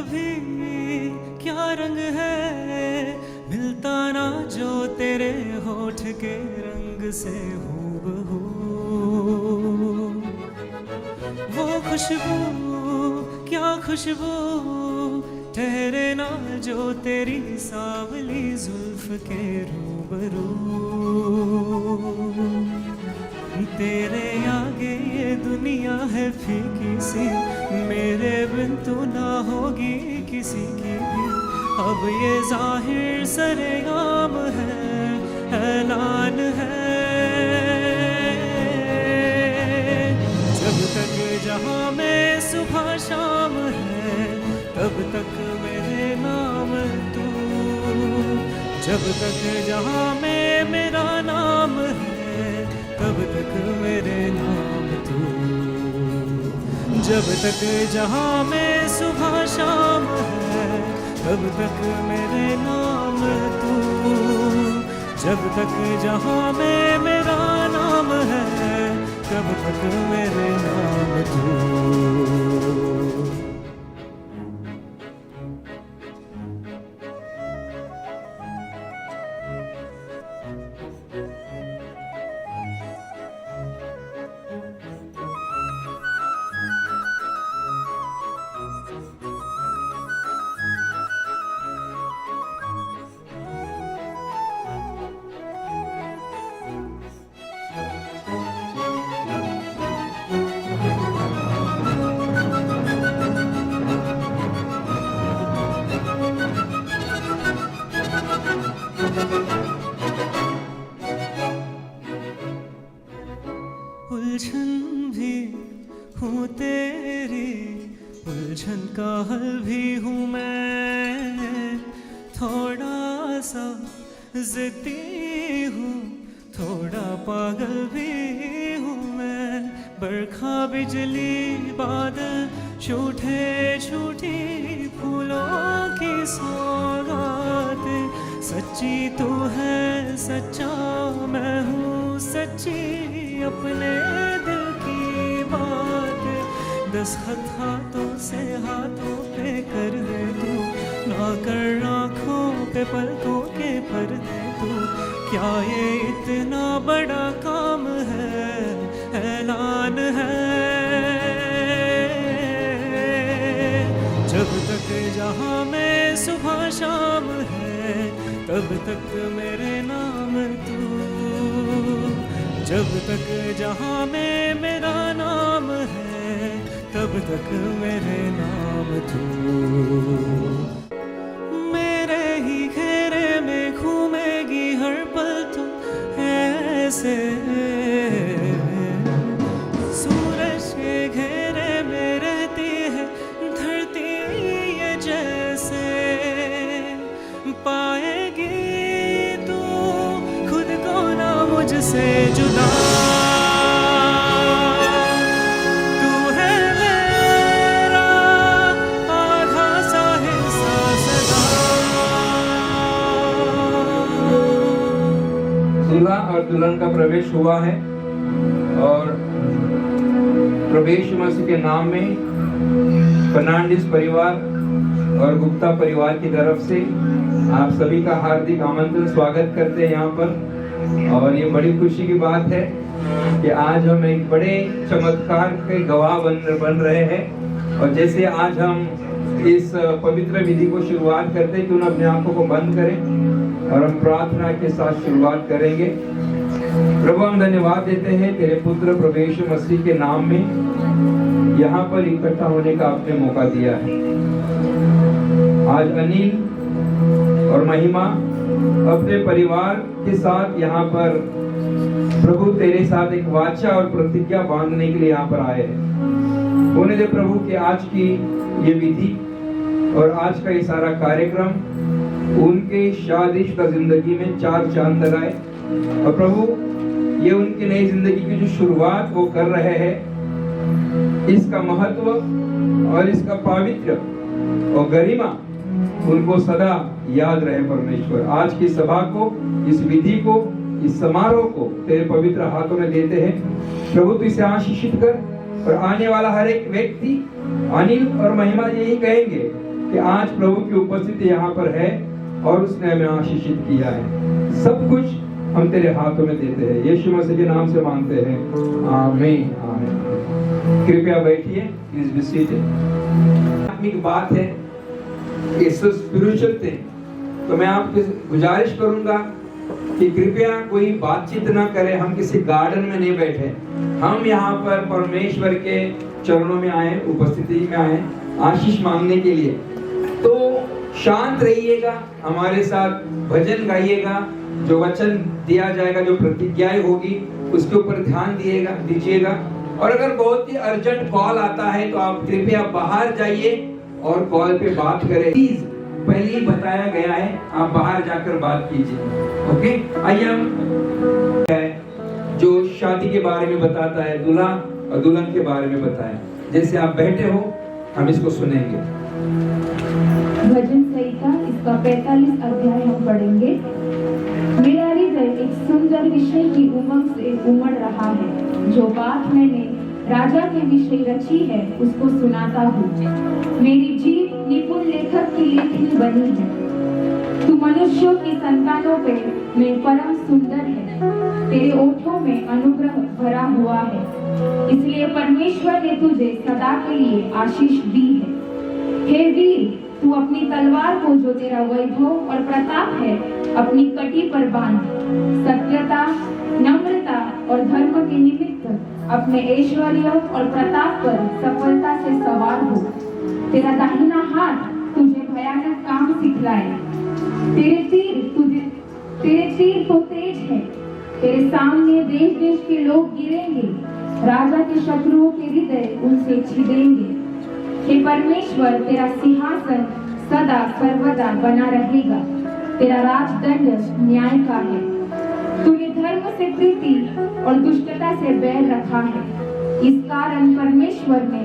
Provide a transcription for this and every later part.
भी क्या रंग है, मिलता ना जो तेरे होठ के रंग से हूबहू। वो खुशबू क्या खुशबू, ठहरे ना जो तेरी सांवली जुल्फ के रूबरू। तेरे आगे ये दुनिया है फीकी सी, मेरे बिन तू ना होगी किसी की भी। अब ये जाहिर सरेआम है, ऐलान है, जब तक जहां में सुबह शाम है, तब तक मेरे नाम तू। जब तक जहां में मेरा नाम है, तब तक मेरे नाम तू। जब तक जहां में सुबह शाम है, तब तक मेरे नाम तू। जब तक जहां में मेरा नाम है, तब तक मेरे नाम तू। उलझन भी हूँ तेरी, उलझन का हल भी हूँ मैं। थोड़ा सा ज़िद्दी हूँ, थोड़ा पागल भी हूँ मैं। बरखा बिजली बादल छूटे छूटी फूलों की सौगात। सच्ची तू है सच्चा मैं हूँ सच्ची, अपने दिल की बात। दस्तखत हाथों से हाथों पे कर दे तू, ना कर आँखों पे पलकों के पर्दे तू। क्या ये इतना बड़ा काम है, ऐलान है। जब तक जहाँ में सुबह शाम है, तब तक मेरे नाम तू। जब तक जहाँ में मेरा नाम है, तब तक मेरे नाम तू। मेरे ही घेरे में घूमेगी हर पल तू ऐसे, सूरज के घेरे में रहती है धरती ये जैसे। पाएगी तू खुद को ना मुझसे जुदा, तू है मेरा आधा सा हिस्सा सदा। दूल्हा और दुल्हन का प्रवेश हुआ है और प्रवेश मसीह के नाम में फर्नांडिस परिवार और गुप्ता परिवार की तरफ से आप सभी का हार्दिक आमंत्रण स्वागत करते हैं यहाँ पर। और ये बड़ी खुशी की बात है कि आज हम एक बड़े चमत्कार के गवाह बन रहे हैं। और जैसे आज हम इस पवित्र विधि को शुरुआत करते हैं, क्यों ना अपने आंखों को बंद करें और हम प्रार्थना के साथ शुरुआत करेंगे। प्रभु हम धन्यवाद देते हैं तेरे पुत्र प्रभु यीशु मसीह के नाम में यहाँ पर इकट्ठा होने का आपने मौका दिया है। आज अनिल और महिमा अपने परिवार के साथ यहाँ पर प्रभु तेरे साथ एक वाचा और प्रतिज्ञा बांधने के लिए यहाँ पर आए हैं। होने दे प्रभु कि आज की ये विधि और आज का ये सारा कार्यक्रम उनके शादीशुदा जिंदगी में चार चांद लगाए। और प्रभु ये उनकी नई जिंदगी की जो शुरुआत वो कर रहे हैं, इसका महत्व और इसका पावित्र और गरिमा उनको सदा याद रहे परमेश्वर। आज की सभा को, इस विधि को, इस समारोह को तेरे पवित्र हाथों में देते हैं प्रभु। तू इसे आशीषित कर और आने वाला हर एक व्यक्ति अनिल और महिमा यही कहेंगे कि आज प्रभु की उपस्थिति यहाँ पर है और उसने हमें आशीषित किया है। सब कुछ हम तेरे हाथों में देते हैं, यीशु मसीह के नाम से मांगते हैं, आमीन आमीन। कृपया बैठिए, प्लीज बी सीटेड। आत्मिक बात है, इट्स स्पिरिचुअल थिंग। तो मैं आपसे गुजारिश करूंगा कि कृपया कोई बातचीत ना करे, हम किसी गार्डन में नहीं बैठे, हम यहाँ पर परमेश्वर के चरणों में आए, उपस्थिति में आए आशीष मांगने के लिए। तो शांत रहिएगा, हमारे साथ भजन गाइएगा, जो वचन दिया जाएगा, जो प्रतिज्ञाएं होगी उसके ऊपर ध्यान दीजिएगा। और अगर बहुत ही अर्जेंट कॉल आता है तो आप कृपया बाहर जाइए और कॉल पे बात करें। प्लीज, पहले ही बताया गया है, आप बाहर जाकर बात कीजिए। ओके, आइए हम जो शादी के बारे में बताता है, दूल्हा और दुल्हन के बारे में बताया। जैसे आप बैठे हो, हम इसको सुनेंगे। भजन संहिता इसका 45 अध्याय हम पढ़ेंगे। मेरा हृदय एक सुंदर विषय की उमंग से उमड़ रहा है। जो बात मैंने राजा के विषय रची है उसको सुनाता हूँ। मेरी जीभ निपुण लेखक की लेखनी बनी है। तू मनुष्यों की संतानों पे में परम सुंदर है। तेरे ओठों में अनुग्रह भरा हुआ है, इसलिए परमेश्वर ने तुझे सदा के लिए आशीष दी है। हे वीर, तू अपनी तलवार को, जो तेरा वैभव और प्रताप है, अपनी कटी पर बांध। सत्यता, नम्रता और धर्म के निमित्त अपने ऐश्वर्य और प्रताप पर सफलता से सवार हो। तेरा दाहिना हाथ तुझे भयानक काम सिखलाए। तेरे तीर तो तेज है। तेरे सामने देश देश के लोग गिरेंगे, राजा के शत्रुओं के हृदय उनसे छिदेंगे। हे परमेश्वर, तेरा सिंहासन सदा सर्वदा बना रहेगा। तेरा राजदंड न्याय का है। तूने धर्म से प्रीति और दुष्टता से बैर रखा है। इस कारण परमेश्वर ने,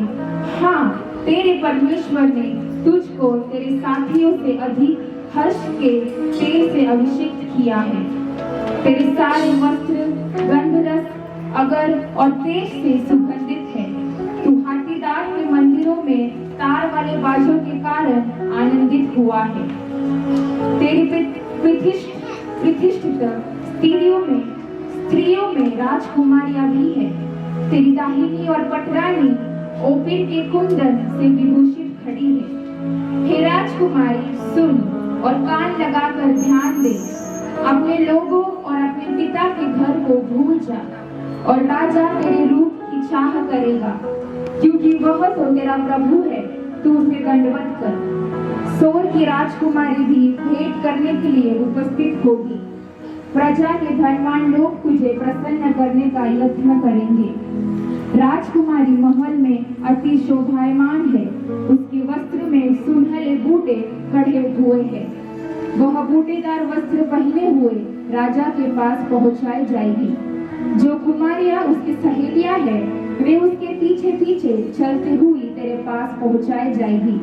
हाँ, तेरे परमेश्वर ने तुझको तेरे साथियों से अधिक हर्ष के तेल से अभिषेक किया है। तेरे सारे वस्त्र गंधरस, अगर और तेज से सुगंधित है। तू हाथीदार के मंदिरों में तार वाले बाजों के कारण आनंदित हुआ है। तेरी प्रतिष्ठित स्त्रियों में राजकुमारियां भी है। तेरी दाहिनी और पटरानी ओपीर के कुंदन से विभूषित खड़ी है। हे राजकुमारी, सुन और कान लगाकर ध्यान दे। अपने लोगों और अपने पिता के घर को भूल जा, और राजा तेरे रूप की चाह करेगा, क्योंकि वह तो तेरा प्रभु है। तू उसे दंडवत कर। सोर की राजकुमारी भी भेंट करने के लिए उपस्थित होगी। प्रजा के धनवान लोग तुझे प्रसन्न करने का यत्न करेंगे। राजकुमारी महल में अति शोभायमान है। उसके वस्त्र में सुनहले बूटे कढ़े हुए हैं। वह बूटेदार वस्त्र पहने हुए राजा के पास पहुंचाई जाएगी। जो कुमारियां उसकी सहेलियां हैं, वे उसके पीछे पीछे चलती हुई तेरे पास पहुंचाई जाएगी।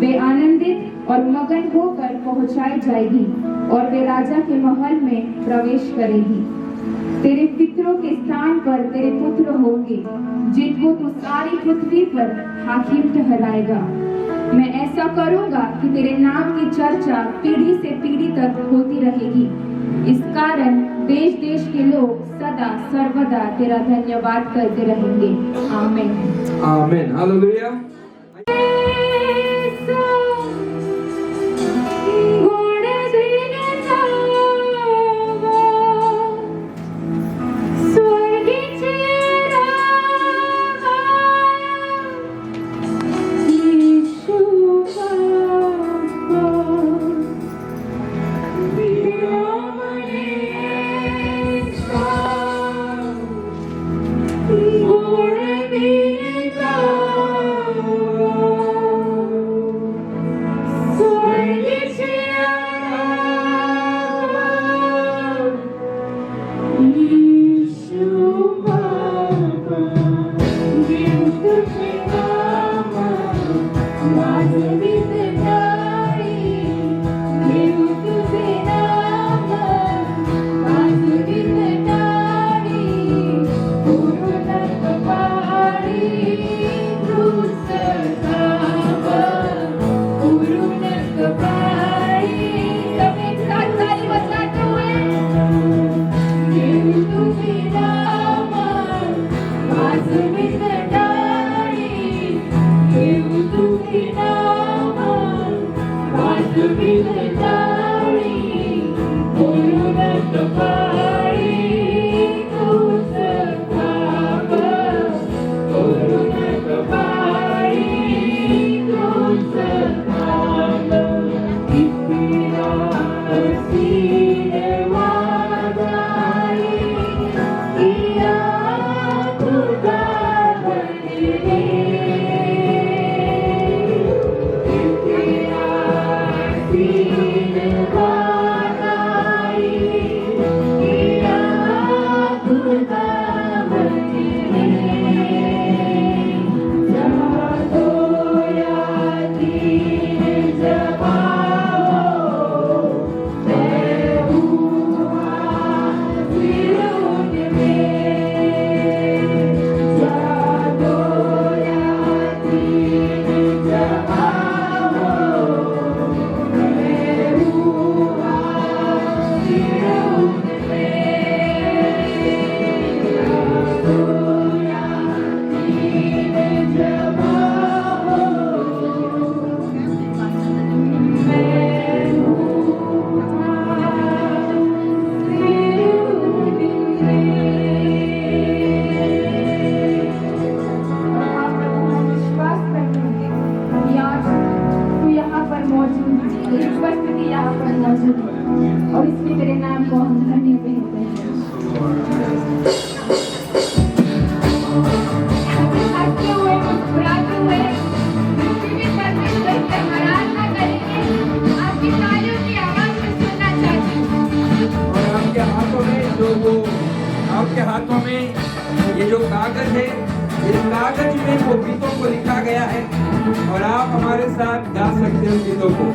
वे आनंदित और मगन होकर पहुंचाई जाएगी, और वे राजा के महल में प्रवेश करेगी। तेरे पितरों के स्थान पर तेरे पुत्र होंगे, जिनको तू सारी पृथ्वी पर हाकिम ठहराएगा। मैं ऐसा करूंगा कि तेरे नाम की चर्चा पीढ़ी से पीढ़ी तक होती रहेगी। इस कारण देश देश के लोग सदा सर्वदा तेरा धन्यवाद करते रहेंगे। आमीन आमीन, हालेलुया। आपके हाथों में ये जो कागज है, इस कागज में वो गीतों को लिखा गया है और आप हमारे साथ गा सकते हो गीतों को।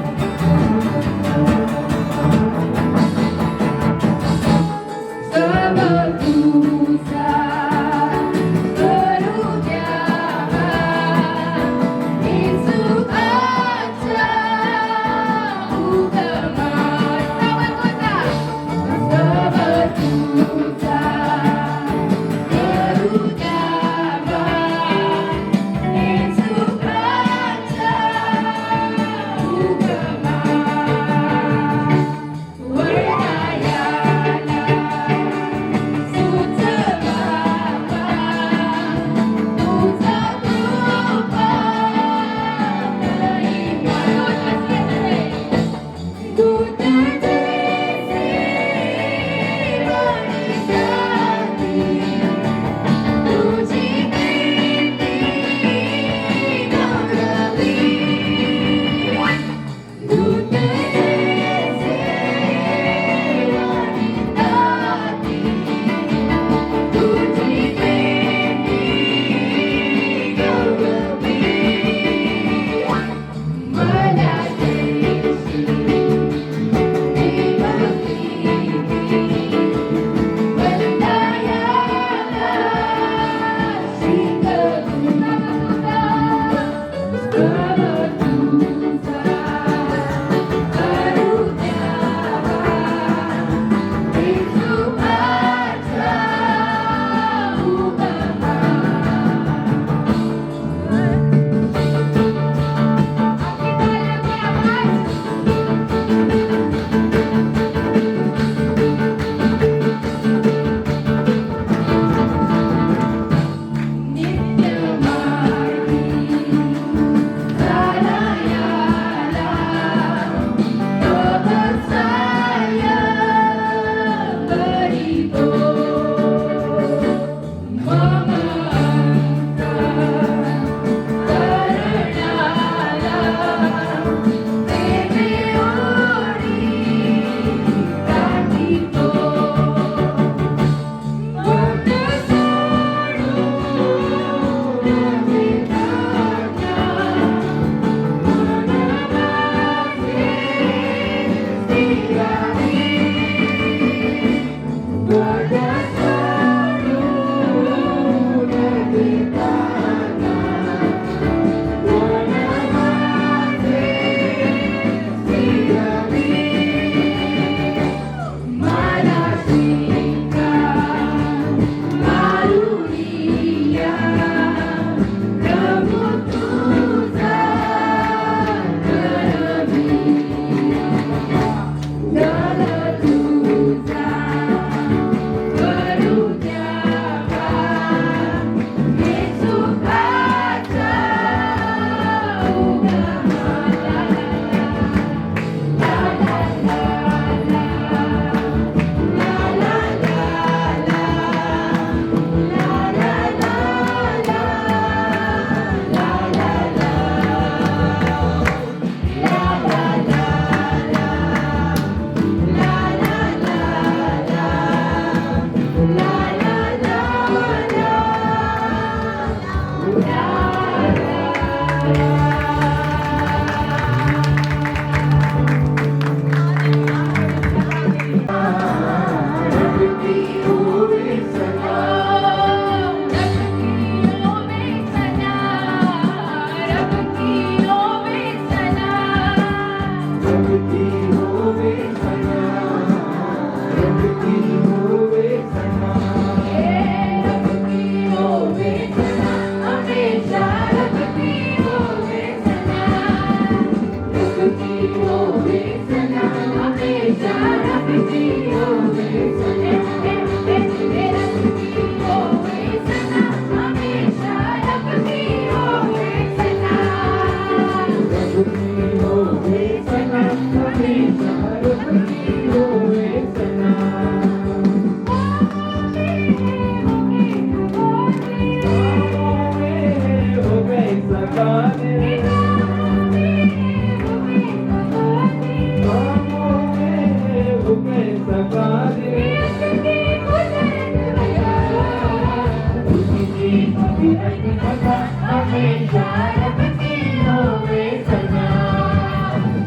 हमेशा रब की होवे सदा,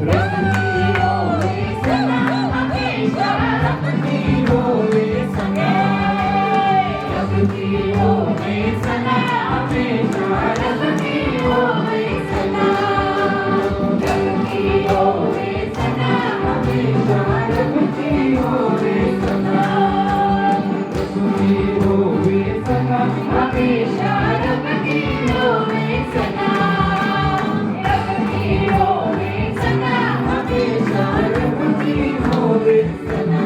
रब की होवे सदा, हमेशा रब की होवे सदा, रब की होवे सदा, हमेशा रब की होवे सदा, रब की होवे सदा, हमेशा रब की होवे सदा, रब की होवे सदा, हमेशा रब की होवे सदा, रब की होवे सदा, हमेशा रब की होवे सदा।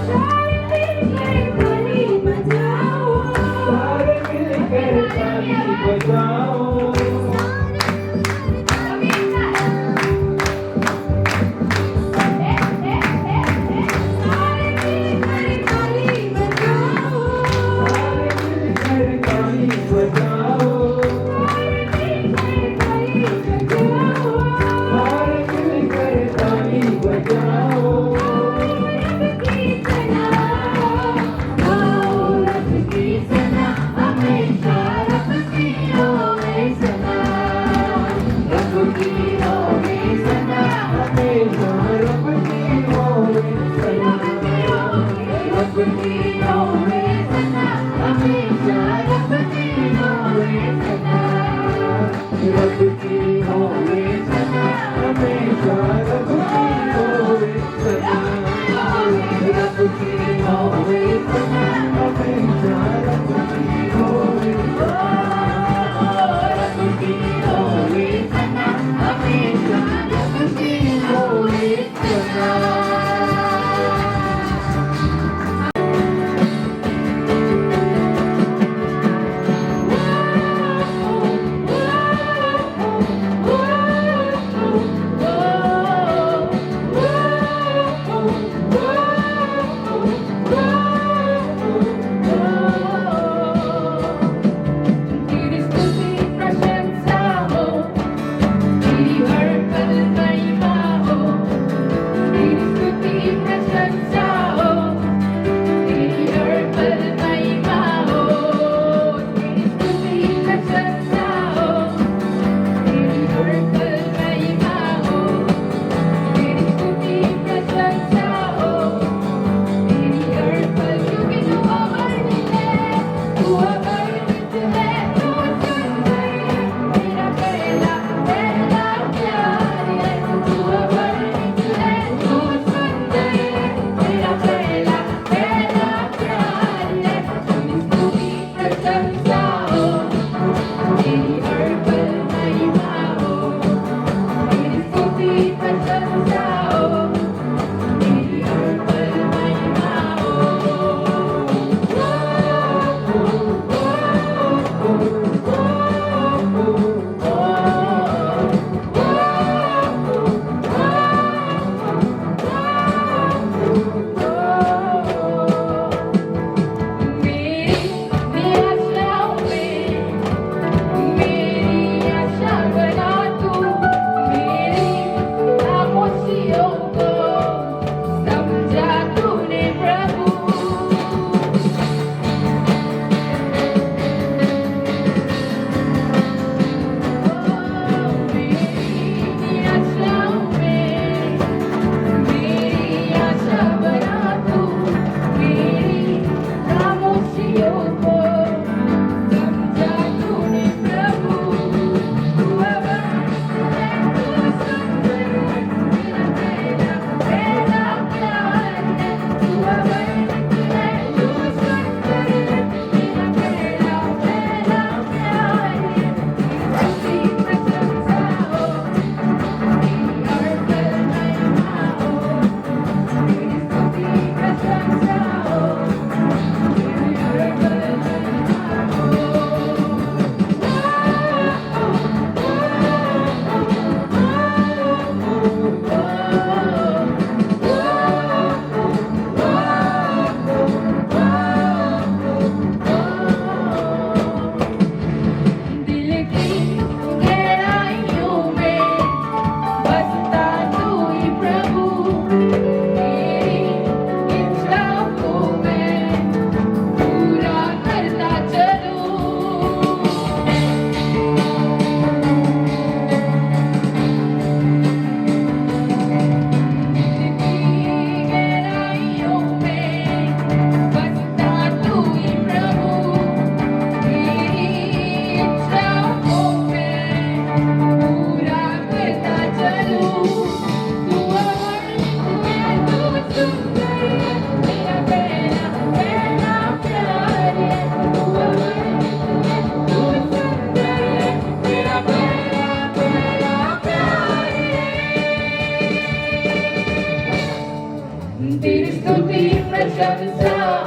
सारे मिलकर ताली बजाओ, सारे मिलकर ताली बजाओ, सारे मिलकर ताली बजाओ, हमेशा रब की होवे सदा, रब की होवे सदा, हमेशा रब की होवे सदा, रब की होवे सदा, हमेशा रब की होवे सदा, रब की होवे सदा, हमेशा रब की होवे सदा, रब की होवे सदा, हमेशा रब की होवे सदा। रब की होवे सदा, हमेशा रब की होवे सदा।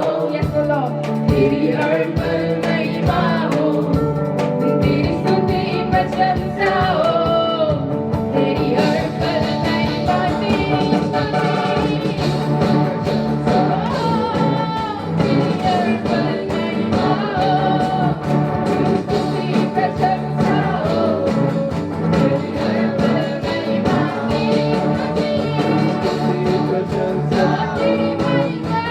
हो यस लॉर्ड तेरी हर पल महिमा हो तेरी स्तुति प्रशंसा हो तेरी हर पल महिमा तेरी स्तुति प्रशंसा हो तेरी हर पल महिमा हो तेरी स्तुति प्रशंसा हो तेरी हर पल महिमा तेरी स्तुति प्रशंसा तेरी महिमा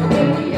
तेरी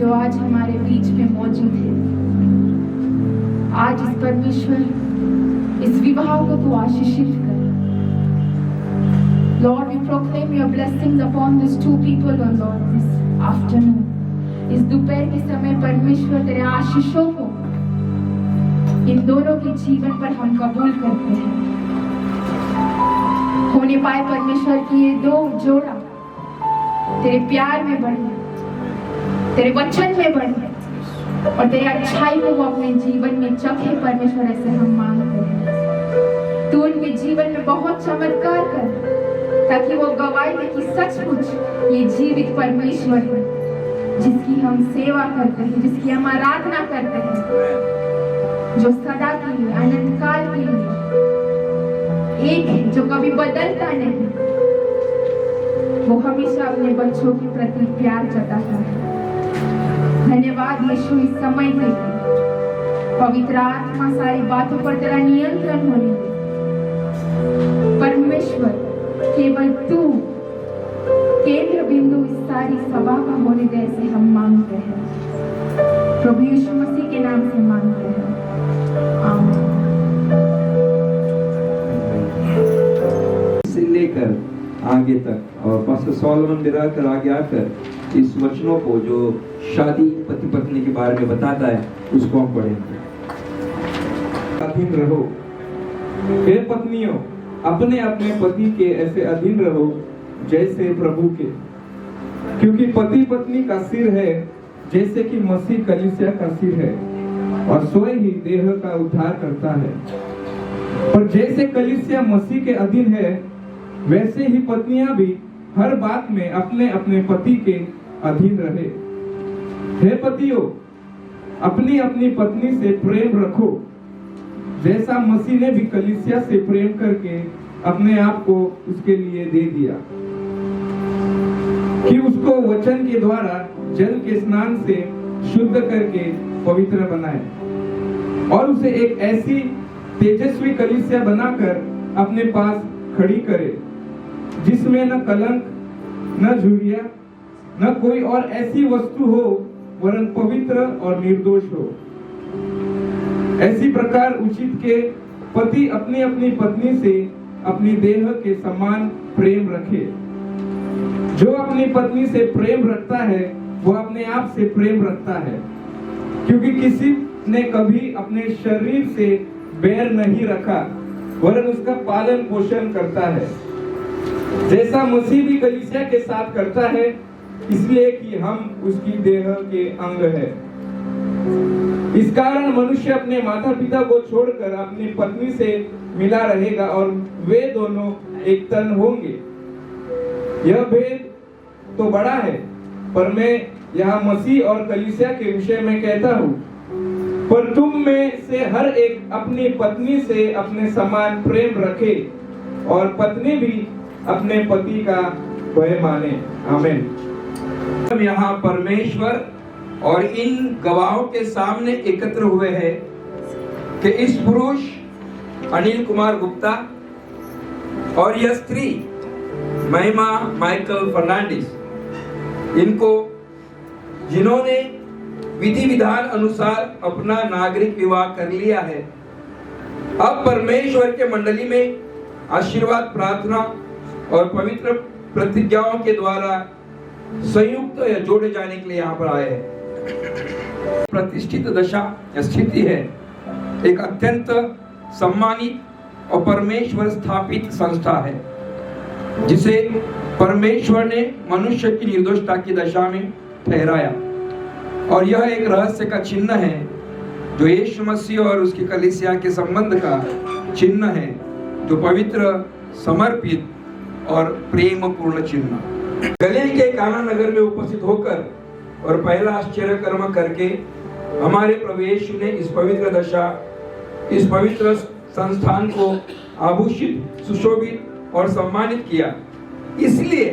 जो आज हमारे बीच में मौजूद है। आज इस परमेश्वर इस विवाह को तू आशीषित कर। Lord, we proclaim your blessings upon these two people, oh Lord, this afternoon. इस दोपहर के समय परमेश्वर तेरे आशीषों को इन दोनों के जीवन पर हम कबूल करते हैं। होने पाए परमेश्वर की ये दो जोड़ा तेरे प्यार में बढ़े, तेरे वचन में बढ़े और तेरी अच्छाई को वो अपने जीवन में चखे। परमेश्वर, ऐसे हम मांगते हैं तू उनके जीवन में बहुत चमत्कार कर, ताकि वो गवाही दे कि सचमुच ये जीवित परमेश्वर है जिसकी हम सेवा करते हैं, जिसकी हम आराधना करते हैं, जो सदा के लिए, अनंत काल के लिए एक है, जो कभी बदलता नहीं। वो हमेशा अपने बच्चों के प्रति प्यार जताता है। धन्यवाद यीशु इस समय के लिए। पवित्र आत्मा सारी बातों पर तेरा नियंत्रण होने दे। परमेश्वर, केवल तू केंद्र बिंदु इस सारी सभा का होने दे, ऐसे हम मांगते हैं। प्रभु यीशु मसीह के नाम से मांगते हैं, आमीन। से लेकर आगे तक और पास्टर सोलोमन बिरा कर आगे आकर इस वचनों को जो शादी पति पत्नी के बारे में बताता है उसको हम पढ़ेंगे। अधीन रहो हे पत्नियों, अपने अपने पति के ऐसे अधीन रहो जैसे प्रभु के, क्योंकि पति पत्नी का सिर है, जैसे कि मसीह कलीसिया का सिर है और स्वयं ही देह का उद्धार करता है। और जैसे कलीसिया मसीह के अधीन है, वैसे ही पत्नियां भी हर बात में अपने अपने पति के अधीन रहे। हे पतियों, अपनी अपनी पत्नी से प्रेम रखो, जैसा मसीह ने भी कलीसिया से प्रेम करके अपने आप को उसके लिए दे दिया, कि उसको वचन के द्वारा जल के स्नान से शुद्ध करके पवित्र बनाए और उसे एक ऐसी तेजस्वी कलीसिया बनाकर अपने पास खड़ी करे, जिसमें न कलंक, न झुर्रियां, न कोई और ऐसी वस्तु हो, वरन पवित्र और निर्दोष हो। ऐसी प्रकार उचित के पति अपनी अपनी पत्नी से अपनी देह के समान प्रेम रखे। जो अपनी पत्नी से प्रेम रखता है वो अपने आप से प्रेम रखता है, क्योंकि किसी ने कभी अपने शरीर से बैर नहीं रखा, वरन उसका पालन पोषण करता है, जैसा मसीह भी कलीसिया के साथ करता है, इसलिए कि हम उसकी देह के अंग है। इस कारण मनुष्य अपने माता पिता को छोड़कर अपनी पत्नी से मिला रहेगा और वे दोनों एक तन होंगे। यह भेद तो बड़ा है, पर मैं यहाँ मसीह और कलीसिया के विषय में कहता हूँ। पर तुम में से हर एक अपनी पत्नी से अपने समान प्रेम रखे और पत्नी भी अपने पति का भय माने। आमीन। हम यहाँ परमेश्वर और इन गवाहों के सामने एकत्र हुए हैं कि इस पुरुष अनिल कुमार गुप्ता और यह स्त्री महिमा माइकल फर्नांडिस, इनको जिन्होंने विधि विधान अनुसार अपना नागरिक विवाह कर लिया है, अब परमेश्वर के मंडली में आशीर्वाद प्रार्थना और पवित्र प्रतिज्ञाओं के द्वारा संयुक्त या जोड़े जाने के लिए यहाँ पर आए हैं। प्रतिष्ठित दशा या स्थिति है, एक अत्यंत सम्मानित और परमेश्वर स्थापित संस्था है, जिसे परमेश्वर ने मनुष्य की निर्दोषता की दशा में ठहराया। और यह एक रहस्य का चिन्ह है, जो यीशु मसीह और उसकी कलीसिया के संबंध का चिन्ह है, जो पवित्र, समर्पित और प्रेम पूर्ण चिन्ह। गलील के काना नगर में उपस्थित होकर और पहला आश्चर्य कर्म करके हमारे प्रभु यीशु ने इस पवित्र दशा, इस पवित्र संस्थान को आभूषित, सुशोभित और सम्मानित किया। इसलिए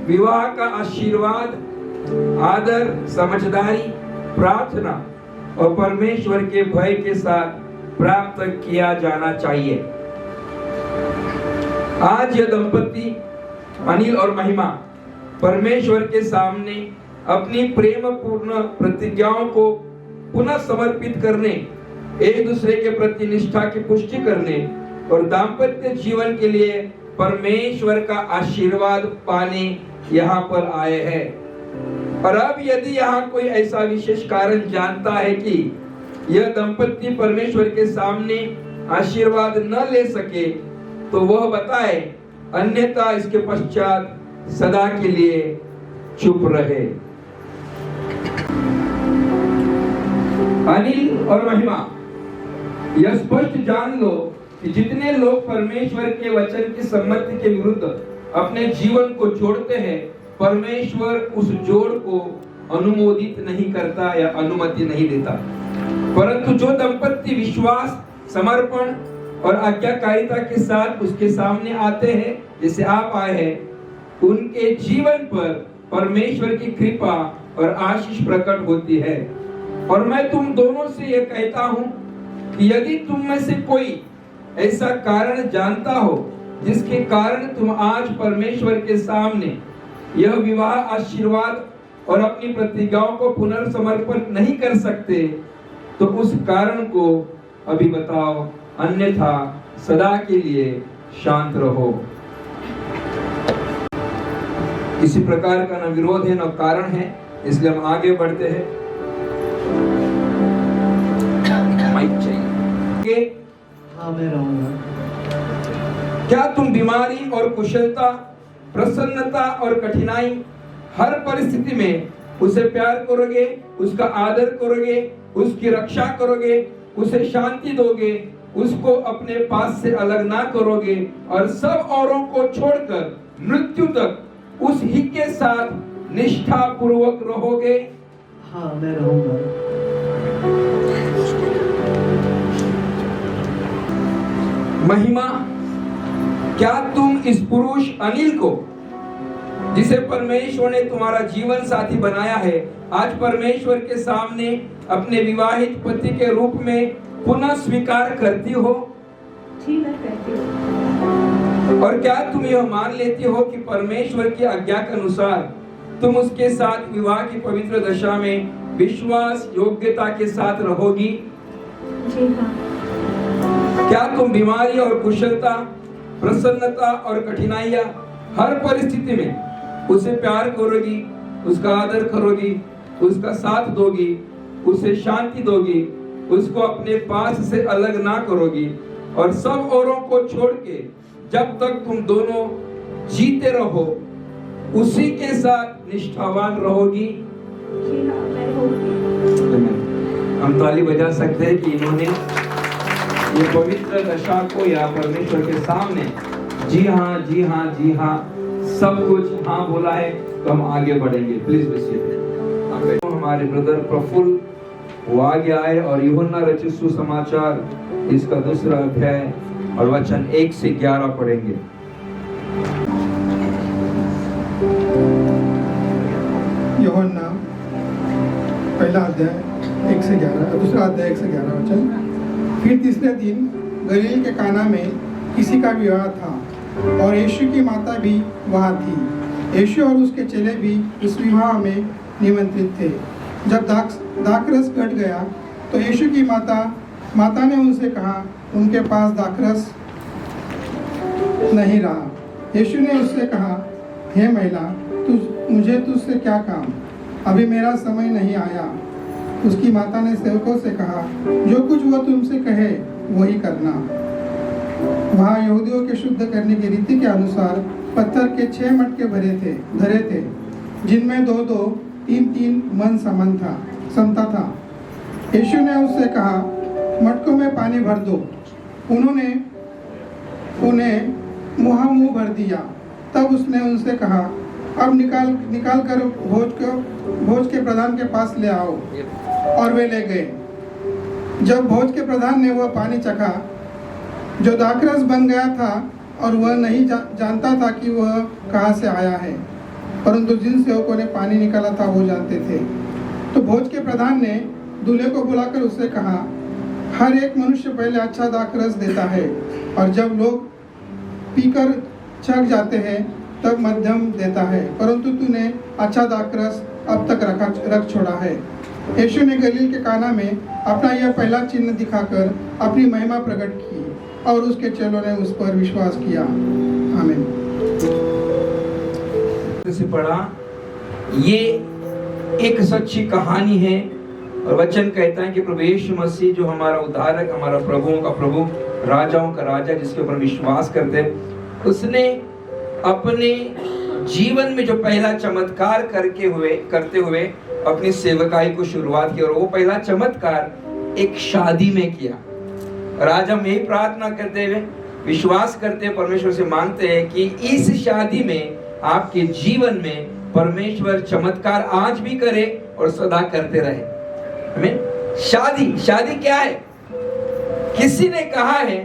विवाह का आशीर्वाद, आदर, समझदारी, प्रार्थना और परमेश्वर के भय के साथ प्राप्त किया जाना चाहिए। आज यह दंपति अनिल और महिमा परमेश्वर के सामने अपनी प्रेम पूर्ण प्रतिज्ञाओं को पुनः समर्पित करने, एक दूसरे के प्रति निष्ठा की पुष्टि करने और दाम्पत्य जीवन के लिए परमेश्वर का आशीर्वाद पाने यहाँ पर आए हैं। और अब यदि यहाँ कोई ऐसा विशेष कारण जानता है कि यह दंपति परमेश्वर के सामने आशीर्वाद न ले सके तो वह बताए, अन्यथा इसके पश्चात सदा के लिए चुप रहे। अनिल और महिमा, यह स्पष्ट जान लो कि जितने लोग परमेश्वर के वचन की सम्मति के विरुद्ध अपने जीवन को जोड़ते हैं, परमेश्वर उस जोड़ को अनुमोदित नहीं करता या अनुमति नहीं देता। परंतु जो दंपति विश्वास, समर्पण और आज्ञाकारिता के साथ उसके सामने आते हैं, जैसे आप आए हैं, उनके जीवन पर परमेश्वर की कृपा और आशीष प्रकट होती है। और मैं तुम दोनों से यह कहता हूं कि यदि तुम में से कोई ऐसा कारण जानता हो जिसके कारण तुम आज परमेश्वर के सामने यह विवाह आशीर्वाद और अपनी प्रतिज्ञाओं को पुनर्समर्पण नहीं कर सकते, तो उस कारण को अभी बताओ, अन्यथा सदा के लिए शांत रहो। किसी प्रकार का न विरोध है न कारण है, इसलिए हम आगे बढ़ते हैं। माइक चाहिए। हाँ, मैं रहूंगा। क्या तुम बीमारी और कुशलता, प्रसन्नता और कठिनाई, हर परिस्थिति में उसे प्यार करोगे, उसका आदर करोगे, उसकी रक्षा करोगे, उसे शांति दोगे, उसको अपने पास से अलग ना करोगे और सब औरों को छोड़कर मृत्यु तक उस ही के साथ निष्ठा पूर्वक रहोगे? हाँ, मैं रहूंगा। महिमा, क्या तुम इस पुरुष अनिल को, जिसे परमेश्वर ने तुम्हारा जीवन साथी बनाया है, आज परमेश्वर के सामने अपने विवाहित पति के रूप में पुनः स्वीकार करती हो? जी, मैं करती हूँ। और क्या तुम यह मान लेती हो कि परमेश्वर की आज्ञा के अनुसार तुम उसके साथ विवाह की पवित्र दशा में विश्वास योग्यता के साथ रहोगी? जी हाँ। क्या तुम बीमारी और कुशलता, प्रसन्नता और कठिनाइयां, हर परिस्थिति में उसे प्यार करोगी, उसका आदर करोगी, उसका साथ दोगी, उसे शांति दोगी, उसको अपने पास से अलग ना करोगी और सब औरों को छोड़ के जब तक तुम दोनों जीते रहो उसी के साथ निष्ठावान रहोगी? जी हाँ, मैं रहूंगी। हम ताली बजा सकते हैं कि इन्होंने ये पवित्र दशा को या परमेश्वर के सामने जी हाँ, जी हाँ, जी हाँ सब कुछ हाँ बोला है। तो हम आगे बढ़ेंगे। प्लीज बेसिए। हमारे ब्रदर प्रफुल्ल वो आगे आए और यूहन्ना रचित सुसमाचार इसका दूसरा अध्याय और वचन 1 से 11 पढ़ेंगे। यूहन्ना पहला अध्याय 1 से 11, दूसरा अध्याय 1 से 11 वचन। फिर तीसरे दिन गलील के काना में किसी का विवाह था और यीशु की माता भी वहाँ थी। यीशु और उसके चेले भी इस विवाह में निमंत्रित थे। जब दाखरस घट गया तो यीशु की माता ने उनसे कहा, उनके पास दाखरस नहीं रहा। यीशु ने उससे कहा, हे महिला, मुझे तुझसे क्या काम, अभी मेरा समय नहीं आया। उसकी माता ने सेवकों से कहा, जो कुछ वो तुमसे कहे वही करना। वहाँ यहूदियों के शुद्ध करने की रीति के अनुसार पत्थर के 6 मटके धरे थे, जिनमें 2-2, 3-3 मन समता था। यीशु ने उससे कहा, मटकों में पानी भर दो। उन्होंने उन्हें मुँह भर दिया। तब उसने उनसे कहा, अब निकाल कर भोज के प्रधान के पास ले आओ। और वे ले गए। जब भोज के प्रधान ने वह पानी चखा जो दाखरस बन गया था, और वह नहीं जानता था कि वह कहाँ से आया है, परंतु जिन सेवकों ने पानी निकाला था वो जानते थे। तो भोज के प्रधान ने दूल्हे को बुलाकर उससे कहा, हर एक मनुष्य पहले अच्छा दाखरस देता है, और जब लोग पीकर चख जाते हैं तब मध्यम देता है, परंतु तूने अच्छा दाखरस अब तक रख छोड़ा है। यीशु ने गलील के काना में अपना यह पहला चिन्ह दिखाकर अपनी महिमा प्रकट की और उसके चेलों ने उस पर विश्वास किया। आमीन। से पढ़ा, ये एक सच्ची कहानी है और वचन कहता है कि प्रभु यीशु मसीह जो हमारा उद्धारक, हमारा प्रभुओं का प्रभु, राजाओं का राजा, जिसके ऊपर विश्वास करते, उसने अपने जीवन में जो पहला चमत्कार करते हुए अपनी सेवकाई को शुरुआत की, और वो पहला चमत्कार एक शादी में किया। आज हम यही प्रार्थना करते हुए विश्वास करते हैं, परमेश्वर से मांगते हैं कि इस शादी में, आपके जीवन में परमेश्वर चमत्कार आज भी करे और सदा करते रहे। आमीन। शादी क्या है? किसी ने कहा है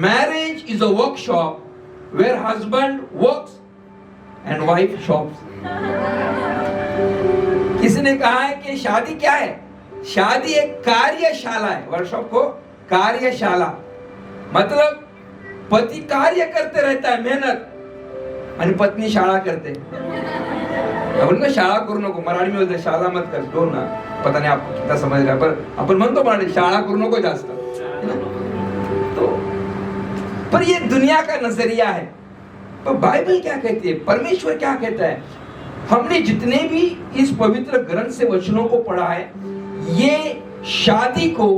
marriage is a workshop where husband works and wife shops. किसी ने कहा है कि शादी क्या है? शादी एक कार्यशाला है। वर्कशॉप को कार्यशाला मतलब पति कार्य करते रहता है, मेहनत, आणि पत्नी शाळा करते। आपण ना शाळा करू नको, मराठी में बोलते शाळा मत कर दो ना, पता नहीं आपको कितना समझ रहा है, पर अपन म्हणतो मराठी शाळा करू नको जास्त। तो पर ये दुनिया का नजरिया है, पर बाइबल क्या कहती है, परमेश्वर क्या कहता है? हमने जितने भी इस पवित्र ग्रंथ से वचनों को पढ़ा है, ये शादी को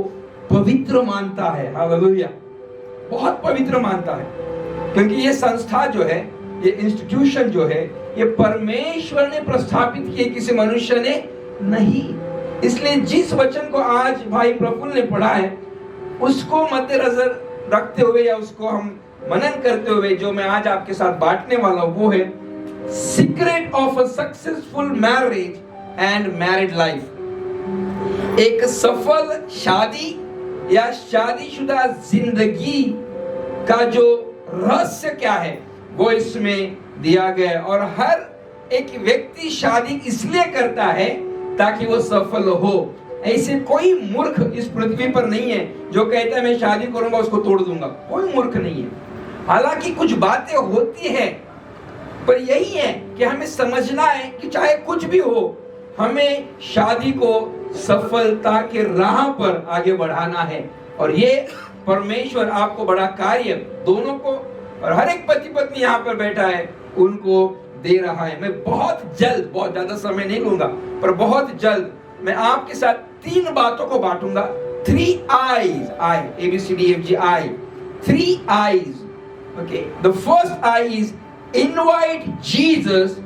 पवित्र मानता है। हालेलुया, बहुत पवित्र मानता है, क्योंकि ये संस्था जो है, ये इंस्टीट्यूशन जो है, ये परमेश्वर ने प्रस्थापित किए, किसी मनुष्य ने नहीं। इसलिए जिस वचन को आज भाई प्रफुल्ल ने पढ़ा है, उसको मद्देनजर रखते हुए या उसको हम मनन करते हुए जो मैं आज आपके साथ बांटने वाला हूं, वो है secret of a successful marriage and married life. एक सफल शादी या शादीशुदा जिंदगी का जो रहस्य क्या है, वो इसमें दिया गया। और हर एक व्यक्ति शादी इसलिए करता है ताकि वो सफल हो। ऐसे कोई मूर्ख इस पृथ्वी पर नहीं है जो कहता है मैं शादी करूंगा उसको तोड़ दूंगा। कोई मूर्ख नहीं है। हालांकि कुछ बातें होती हैं, पर यही है कि हमें समझना है कि चाहे कुछ भी हो, हमें शादी को सफलता के राह पर आगे बढ़ाना है। और ये परमेश्वर आपको बड़ा कार्य दोनों को, और हर एक पति पत्नी यहाँ पर बैठा है, उनको दे रहा है। मैं बहुत जल्द, बहुत ज्यादा समय नहीं लूंगा, पर बहुत जल्द मैं आपके साथ 3 बातों को बांटूंगा। 3 eyes, I, ABCDFGI, 3 eyes. Okay, the first eye is invite Jesus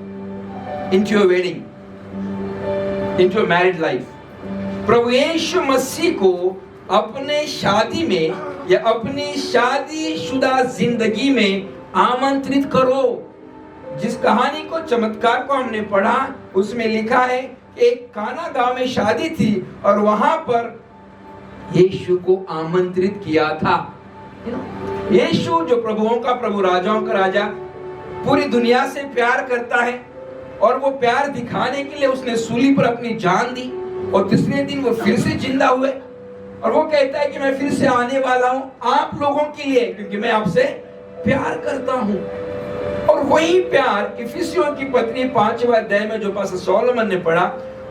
into your wedding, into your married life. प्रभु यीशु मसीह को अपने शादी में या अपनी शादीशुदा जिंदगी में आमंत्रित करो। जिस कहानी को, चमत्कार को हमने पढ़ा, उसमें लिखा है एक काना गांव में शादी थी और वहां पर यीशु को आमंत्रित किया था। यीशु जो प्रभुओं का प्रभु, राजाओं का राजा, पूरी दुनिया से प्यार करता है और वो प्यार दिखाने के लिए उसने सूली पर अपनी जान दी और तीसरे दिन वो फिर से जिंदा हुए। और वो कहता है कि मैं फिर से आने वाला हूं आप लोगों के लिए, क्योंकि मैं आपसे प्यार करता हूं। और वही प्यार इफिसियों की पत्री 5वें अध्याय में जो पास्टर सोलोमन ने पढ़ा,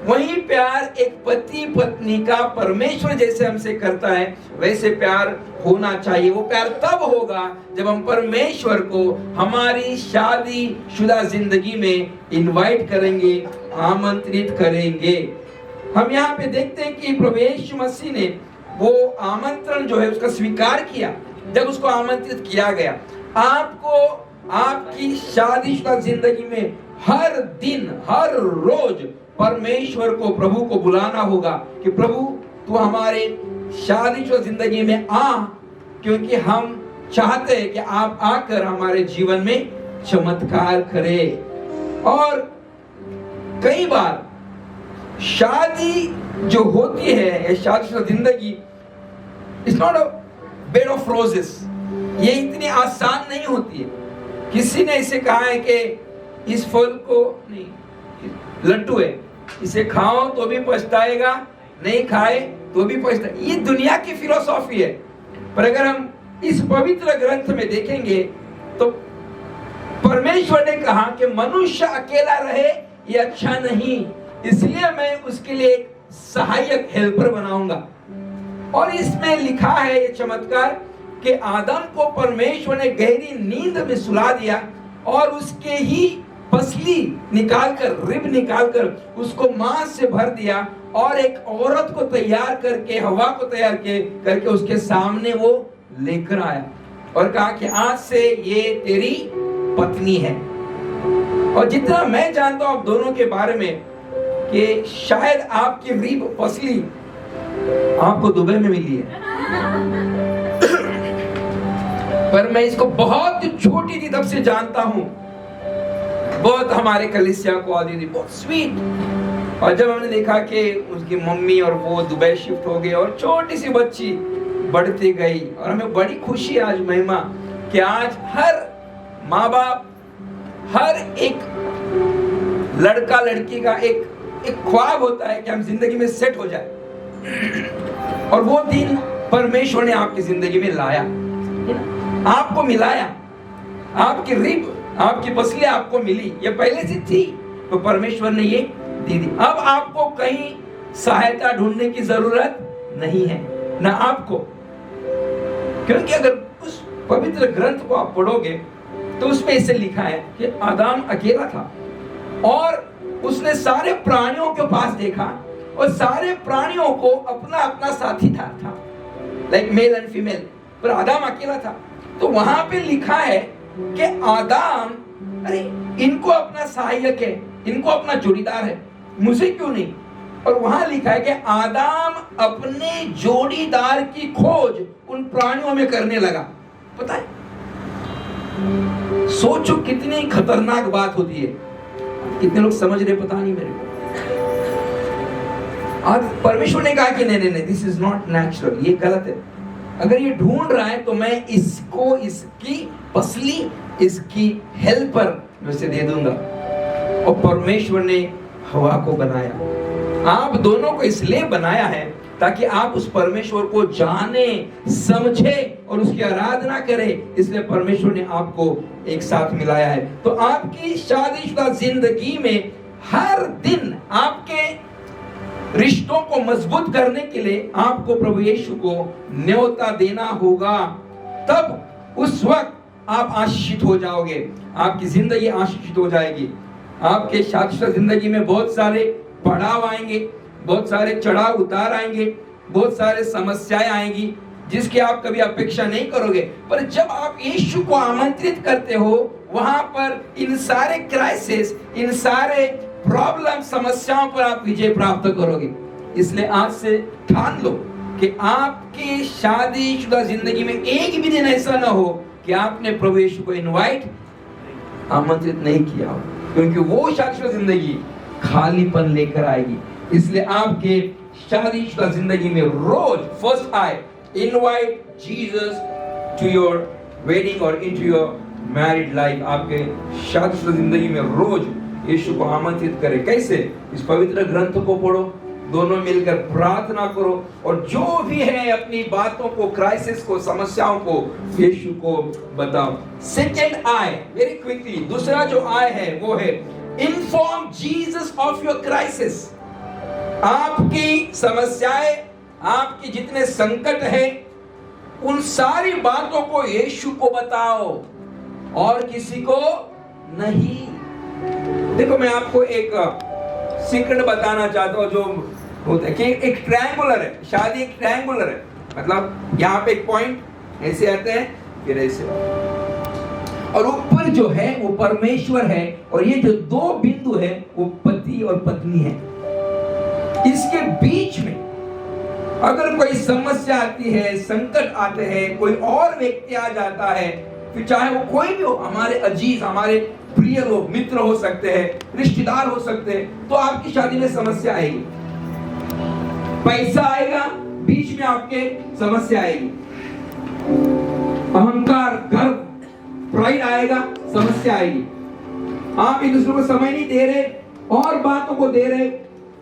वही प्यार एक पति पत्नी का परमेश्वर जैसे हमसे करता है, वैसे प्यार होना चाहिए। वो प्यार तब होगा जब हम परमेश्वर को हमारी शादीशुदा जिंदगी में इनवाइट करेंगे, आमंत्रित करेंगे। हम यहाँ पे देखते हैं कि प्रभु यीशु मसीह ने वो आमंत्रण जो है उसका स्वीकार किया। जब उसको आमंत्रित किया गया, आपको आपकी शादीशुदा जिंदगी में हर दिन, हर रोज परमेश्वर को, प्रभु को बुलाना होगा कि प्रभु तू हमारे शादीशुदा जिंदगी में आ, क्योंकि हम चाहते हैं कि आप आकर हमारे जीवन में चमत्कार करें। और कई बार शादी जो होती है, शादीशुदा जिंदगी, it's not a bed of roses. ये इतनी आसान नहीं होती है। किसी ने इसे कहा है कि इस फल को, नहीं, लड्डू है, इसे खाओ तो भी पछताएगा, नहीं खाए तो भी पछताएगा। ये दुनिया की फिलोसॉफी है। पर अगर हम इस पवित्र ग्रंथ में देखेंगे तो परमेश्वर ने कहा कि मनुष्य अकेला रहे ये अच्छा नहीं। इसलिए मैं उसके लिए एक सहायक हेल्पर बनाऊंगा। और इसमें लिखा है ये चमत्कार कि आदम को परमेश्वर ने गहरी नींद में सुला दिया और उसके ही पसली निकालकर, रिब निकालकर उसको मांस से भर दिया और एक औरत को तैयार करके, हवा को तैयार करके उसके सामने वो लेकर आया और कहा कि आज से ये तेरी पत्नी है। और जितना मैं जानता हूं आप दोनों के बारे में कि शायद आपकी रिब, पसली आपको दुबई में मिली है, पर मैं इसको बहुत छोटी थी तब से जानता हूं। बहुत हमारे कलीसिया को आती थी, बहुत स्वीट। और जब हमने देखा कि उसकी मम्मी और वो दुबई शिफ्ट हो गए और छोटी सी बच्ची बढ़ती गई, और हमें बड़ी खुशी आज महिमा कि आज हर माँ बाप, हर एक लड़का लड़की का एक ख्वाब होता है कि हम जिंदगी में सेट हो जाए। और वो दिन परमेश्वर ने आपकी जिंदगी में लाया, आपको मिलाया, आपकी रिब, आपकी पसली आपको मिली, ये पहले से थी तो परमेश्वर ने ये दे दी। अब आपको कहीं सहायता ढूंढने की जरूरत नहीं है, ना आपको, क्योंकि अगर उस पवित्र ग्रंथ को आप पढ़ोगे तो उसमें इसे लिखा है कि आदम अकेला था और उसने सारे प्राणियों के पास देखा और सारे प्राणियों को अपना अपना साथी था लाइक मेल एंड फीमेल, पर आदम अकेला था। तो वहां पे लिखा है कि आदम, अरे इनको अपना सहायक है, इनको अपना जोड़ीदार है, मुझे क्यों नहीं? और वहां लिखा है कि आदम अपने जोड़ीदार की खोज उन प्राणियों में करने लगा। पता है, सोचो कितनी खतरनाक बात होती है। कितने लोग समझ रहे पता नहीं मेरे को। आज परमेश्वर ने कहा कि नहीं, दिस इज नॉट नेचुरल, ये गलत है। अगर ये ढूंढ रहा है तो मैं इसको, इसकी पसली, इसकी हेल्पर में से दे दूंगा। और परमेश्वर ने हवा को बनाया। आप दोनों को इसलिए बनाया है ताकि आप उस परमेश्वर को जाने, समझे और उसकी आराधना करें। इसलिए परमेश्वर ने आपको एक साथ मिलाया है। तो आपकी शादीशुदा जिंदगी में हर दिन आपके रिश्तों को मजबूत करने के लिए आपको प्रभु यीशु को न्योता देना होगा। तब उस वक्त आप आशीषित हो जाओगे, आपकी जिंदगी आशीषित हो जाएगी। आपके शादीशुदा जिंदगी में बहुत सारे पड़ाव आएंगे, बहुत सारे चढ़ाव उतार आएंगे, बहुत सारे समस्याएं आएंगी जिसकी आप कभी अपेक्षा नहीं करोगे। पर जब आप यीशु को आमंत्रित करते हो, वहां पर इन सारे क्राइसिस, इन सारे प्रॉब्लम, समस्याओं पर आप विजय प्राप्त करोगे। इसलिए आज से ठान लो कि आपकी शादीशुदा जिंदगी में एक भी दिन ऐसा ना हो कि आपने प्रभु यीशु को इनवाइट, आमंत्रित नहीं किया हो, क्योंकि वो शादीशुदा जिंदगी खालीपन लेकर आएगी। इसलिए आपके शादीशुदा जिंदगी में रोज फर्स्ट आए, invite Jesus to your wedding और इनटू योर मैरिड लाइफ। आपके शादीशुदा जिंदगी में रोज यीशु को आमंत्रित करें। कैसे? इस पवित्र ग्रंथ को पढ़ो, दोनों मिलकर प्रार्थना करो और जो भी है अपनी बातों को, क्राइसिस को, समस्याओं को यीशु को बताओ। सेकेंड आई, वेरी क्विकली, दूसरा जो आई है वो है inform Jesus of your crisis. आपकी समस्याएं, आपकी जितने संकट है, उन सारी बातों को यीशु को बताओ और किसी को नहीं। देखो, मैं आपको एक सीक्रेट बताना चाहता हूं जो होता है कि एक ट्रायंगुलर है, शादी एक ट्रायंगुलर है। मतलब यहाँ पे एक पॉइंट ऐसे आते हैं, फिर ऐसे, और ऊपर जो है वो परमेश्वर है और ये जो दो बिंदु है वो पति और पत्नी है। इसके बीच में अगर कोई समस्या आती है, संकट आते हैं, कोई और व्यक्ति आ जाता है, फिर चाहे वो कोई भी हो, हमारे अजीज, हमारे प्रिय लोग, मित्र हो सकते हैं, रिश्तेदार हो सकते हैं, तो आपकी शादी में समस्या आएगी। पैसा आएगा, बीच में आपके समस्या आएगी। अहंकार, गर्व, प्राइड आएगा, समस्या आएगी। आप एक दूसरे को समय नहीं दे रहे और बातों को दे रहे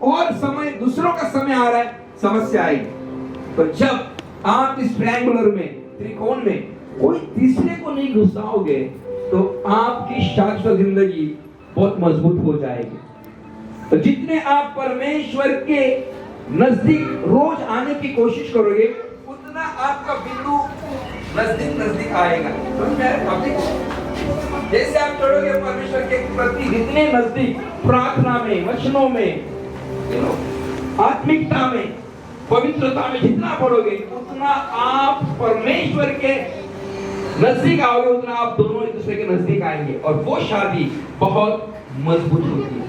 और समय, दूसरों का समय आ रहा है, समस्या आएगी। पर जब आप इस ट्रायंगुलर में, त्रिकोण में कोई तीसरे को नहीं घुसाओगे तो आपकी शाश्वत जिंदगी बहुत मजबूत हो जाएगी। तो जितने आप परमेश्वर के नजदीक रोज आने की कोशिश करोगे, उतना आपका बिंदु नजदीक नजदीक आएगा। जैसे आप चढ़ोगे परमेश्वर के प्रति जितने नजदीक, प्रार्थना में, वचनों में, आत्मिकता में, पवित्रता में जितना पढ़ोगे, उतना आप परमेश्वर के नजदीक आओगे, उतना आप दोनों एक दूसरे के नजदीक आएंगे और वो शादी बहुत मजबूत होती है।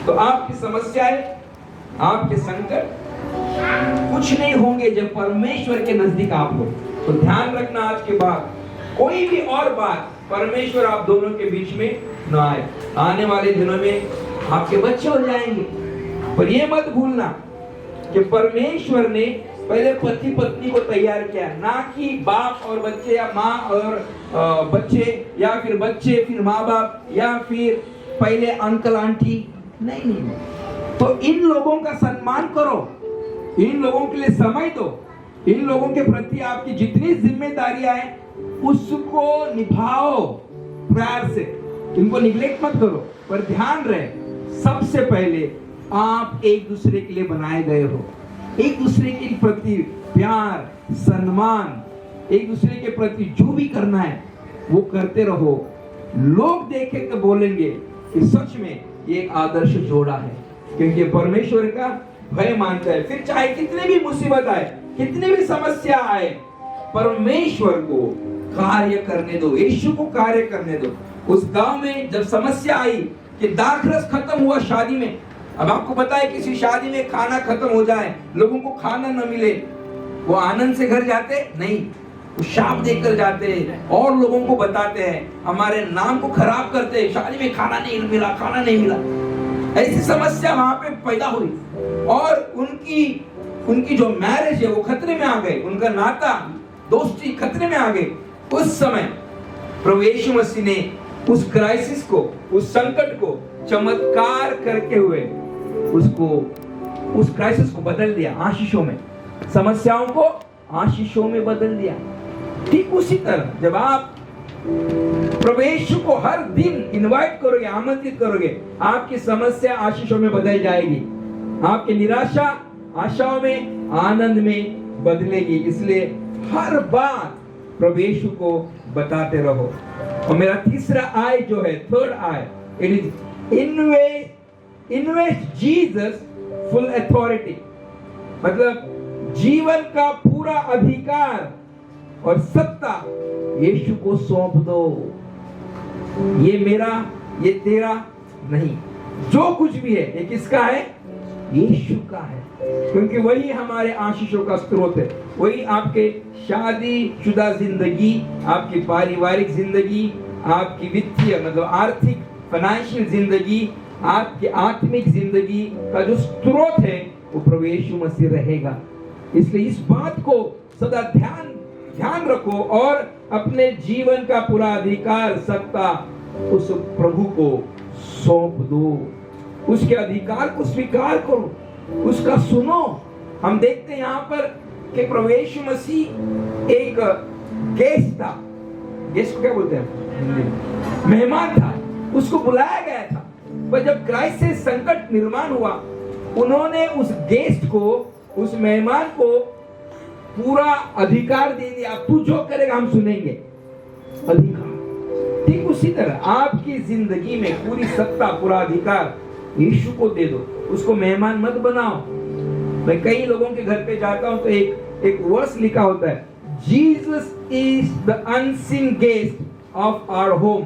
तो आपकी समस्याएं, आपके संकट कुछ नहीं होंगे जब परमेश्वर के नजदीक आप हो। तो ध्यान रखना, आज के बाद कोई भी और बात परमेश्वर आप दोनों के बीच में न आए। आने वाले दिनों में आपके बच्चे हो जाएंगे, पर ये मत भूलना कि परमेश्वर ने पहले पति पत्नी को तैयार किया, ना कि बाप और बच्चे या माँ और बच्चे, या फिर बच्चे फिर माँ बाप, या फिर पहले अंकल आंटी। नहीं। तो इन लोगों का सम्मान करो, इन लोगों के लिए समय दो, इन लोगों के प्रति आपकी जितनी जिम्मेदारियां हैं उसको निभाओ प्यार से, इनको निग्लेक्ट मत करो। पर ध्यान रहे, सबसे पहले आप एक दूसरे के लिए बनाए गए हो। एक दूसरे के प्रति प्यार, सम्मान, एक दूसरे के प्रति जो भी करना है वो करते रहो। लोग देखे तो बोलेंगे कि सच में ये एक आदर्श जोड़ा है, क्योंकि परमेश्वर का भय मानता है। फिर चाहे कितनी भी मुसीबत आए, कितनी भी समस्या आए, परमेश्वर को कार्य करने दो, यीशु को कार्य करने दो। उस गांव में जब समस्या आई कि दाखरस खत्म हुआ शादी में, अब आपको पता है किसी शादी में खाना खत्म हो जाए, लोगों को खाना न मिले, वो आनंद से घर जाते नहीं, वो शाप देकर जाते हैं और लोगों को बताते हैं, हमारे नाम को खराब करते हैं, शादी में खाना नहीं मिला, खाना नहीं मिला। ऐसी समस्या वहां पे पैदा हुई और उनकी जो मैरिज है वो खतरे में आ गई, उनका नाता दोस्ती खतरे में आ गई। उस समय प्रभु यीशु मसीह ने उस क्राइसिस को, उस संकट को चमत्कार करके हुए उस क्राइसिस को बदल दिया आशीषों में, समस्याओं को आशीषों में बदल दिया। ठीक उसी तरह जब आप प्रभु यीशु को हर दिन इनवाइट करोगे, आमंत्रित करोगे, आपकी समस्या आशीषों में बदल जाएगी, आपकी निराशा आशाओं में, आनंद में बदलेगी। इसलिए हर बात प्रभु यीशु को बताते रहो। और मेरा तीसरा आय जो है, third I, it is invest Jesus full authority, मतलब जीवन का पूरा अधिकार और सत्ता यीशु को सौंप दो। ये मेरा, ये तेरा नहीं, जो कुछ भी है ये किसका है? यीशु का है, क्योंकि वही हमारे आशीषों का स्रोत है। वही आपके शादी शुदा जिंदगी, आपकी पारिवारिक जिंदगी, आपकी वित्तीय मतलब आर्थिक फाइनेंशियल जिंदगी, आपकी आत्मिक जिंदगी का जो स्रोत है वो प्रभु यीशु मसीह रहेगा। इसलिए इस बात को सदा ध्यान रखो और अपने जीवन का पूरा अधिकार, सत्ता उस प्रभु को सौंप दो। उसके अधिकार को स्वीकार करो, उसका सुनो। हम देखते हैं यहाँ पर कि प्रभु यीशु मसीह एक गेस्ट था, गेस्ट को क्या बोलते हैं? मेहमान था, उसको बुलाया गया था। पर जब क्राइसिस संकट निर्माण हुआ, उन्होंने उस गेस्ट को, उस मेहमान को पूरा अधिकार दे दिया, तू जो करेगा हम सुनेंगे, अधिकार। ठीक उसी तरह आपकी जिंदगी में पूरी सत्ता, पूरा अधिकार यीशु को दे दो, उसको मेहमान मत बनाओ। मैं कई लोगों के घर पे जाता हूं तो एक वर्स लिखा होता है, Jesus is the unseen guest of our home.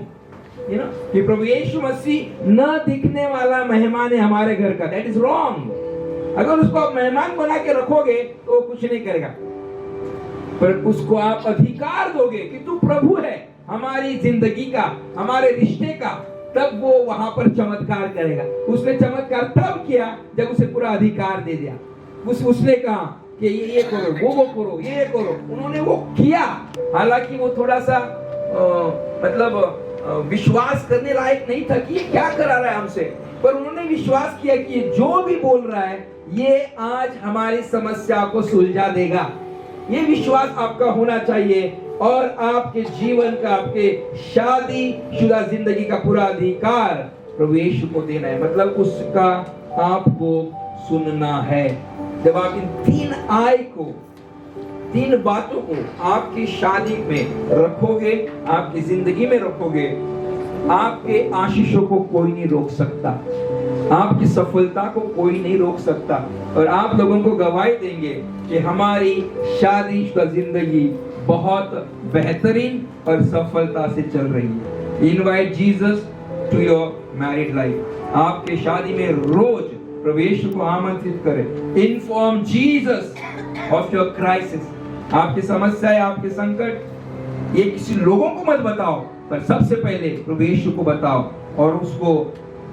You know, कि प्रभु यीशु मसीह न दिखने वाला मेहमान है हमारे घर का। That is wrong. अगर उसको आप मेहमान बना के रखोगे तो वो कुछ नहीं करेगा, पर उसको आप अधिकार दोगे कि तू प्रभु है हमारी जिंदगी का, हमारे रिश्ते का, तब वो वहां पर चमत्कार करेगा। उसने चमत्कार तब किया जब उसे पूरा अधिकार दे दिया। उसने कहा कि ये करो, वो करो, ये करो। उन्होंने वो किया, हालांकि वो थोड़ा सा मतलब विश्वास करने लायक नहीं था कि ये क्या करा रहा है हमसे, पर उन्होंने विश्वास किया कि ये जो भी बोल रहा है ये आज हमारी समस्या को सुलझा देगा। ये विश्वास आपका होना चाहिए और आपके जीवन का, आपके शादी शुदा जिंदगी का पूरा अधिकार प्रभु यीशु को देना है, मतलब उसका आपको सुनना है। जब आप इन तीन बातों को आपकी शादी में रखोगे, आपकी जिंदगी में रखोगे, आपके आशीषों को कोई नहीं रोक सकता, आपकी सफलता को कोई नहीं रोक सकता, और आप लोगों को गवाही देंगे कि हमारी शादीशुदा जिंदगी बहुत बेहतरीन और सफलता से चल रही है। Invite Jesus to your married life. आपके शादी में रोज प्रभु यीशु को आमंत्रित करें। Inform Jesus of your crisis. आपकी समस्याएं, आपके संकट, ये किसी लोगों को मत बताओ, पर सबसे पहले प्रभु यीशु को बताओ, और उसको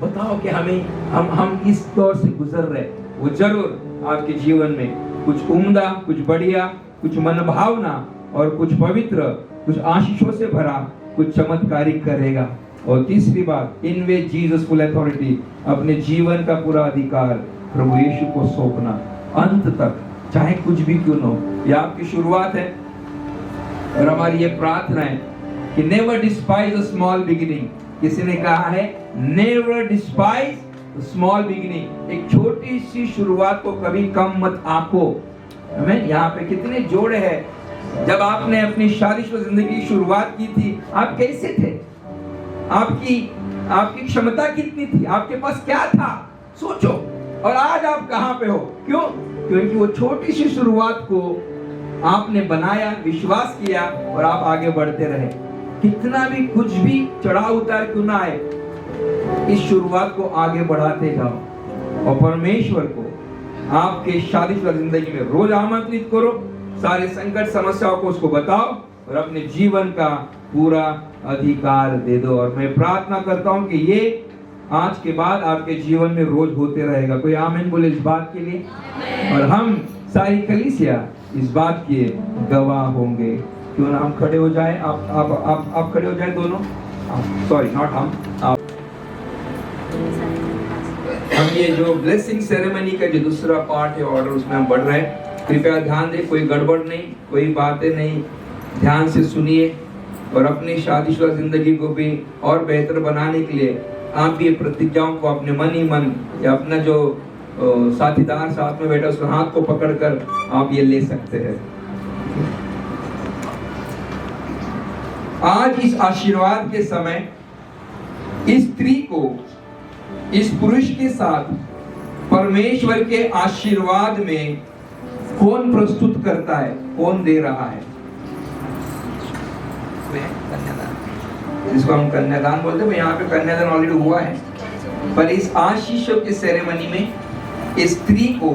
बताओ कि हम इस दौर से गुजर रहे। वो जरूर आपके जीवन में कुछ उम्दा, कुछ बढ़िया, कुछ मनभावना और कुछ पवित्र, कुछ आशीषों से भरा, कुछ चमत्कारिक करेगा। और तीसरी बात, इनवेट जीसस फुल अथॉरिटी। अपने जीवन का पूरा अधिकार प्रभु यीशु को सौंपना अंत तक, चाहे कुछ भी क्यों न हो। यह आपकी शुरुआत है, और हमारी ये प्रार्थना है कि never despise a small beginning. किसी ने कहा है नेवर डिस्पाइज स्मॉल बिगिनिंग। एक छोटी सी शुरुआत को कभी कम मत आंको। हमें यहाँ पे कितने जोड़े हैं। जब आपने अपनी शादीशुदा जिंदगी की शुरुआत की थी, आप कैसे थे? आपकी क्षमता कितनी थी? आपके पास क्या था? सोचो। और आज आप कहाँ पे हो? क्यों? क्योंकि वो छोटी सी शुरुआत को आपने बनाया, विश्वास किया, और आप आगे बढ़ते रहे। कितना भी कुछ भी चढ़ाव उतार क्यों ना आए, इस शुरुआत को आगे बढ़ाते जाओ, और परमेश्वर को आपके शादीशुदा जिंदगी में रोज आमंत्रित करो। सारे संकट समस्याओं को उसको बताओ, और अपने जीवन का पूरा अधिकार दे दो। और मैं प्रार्थना करता हूं कि ये आज के बाद आपके जीवन में रोज होते रहेगा। कोई आमीन बोले इस बात के लिए? और हम सारी कलीसिया इस बात के गवाह होंगे। क्यों ना हम खड़े हो जाएं? आप खड़े हो जाएं दोनों। सॉरी, नॉट हम ये जो ब्लेसिंग सेरेमनी का जो दूसरा पार्ट है ऑर्डर, उसमें हम बढ़ रहे हैं। कृपया ध्यान दें, कोई गड़बड़ नहीं, कोई बातें नहीं, ध्यान से सुनिए। और अपनी शादीशुदा जिंदगी को भी और बेहतर बनाने के लिए आप ये प्रतिज्ञाओं को अपने मन ही मन, या अपना जो साथीदार साथ में बैठा उसके हाथ को पकड़कर आप ये ले सकते हैं। आज इस आशीर्वाद के समय इस स्त्री को इस पुरुष के साथ परमेश्वर के आशीर्वाद में कौन प्रस्तुत करता है, कौन दे रहा है? कन्यादान, जिसको हम कन्यादान बोलते हैं। यहाँ पे कन्यादान ऑलरेडी हुआ है, पर इस आशीषों की सेरेमनी में इस स्त्री को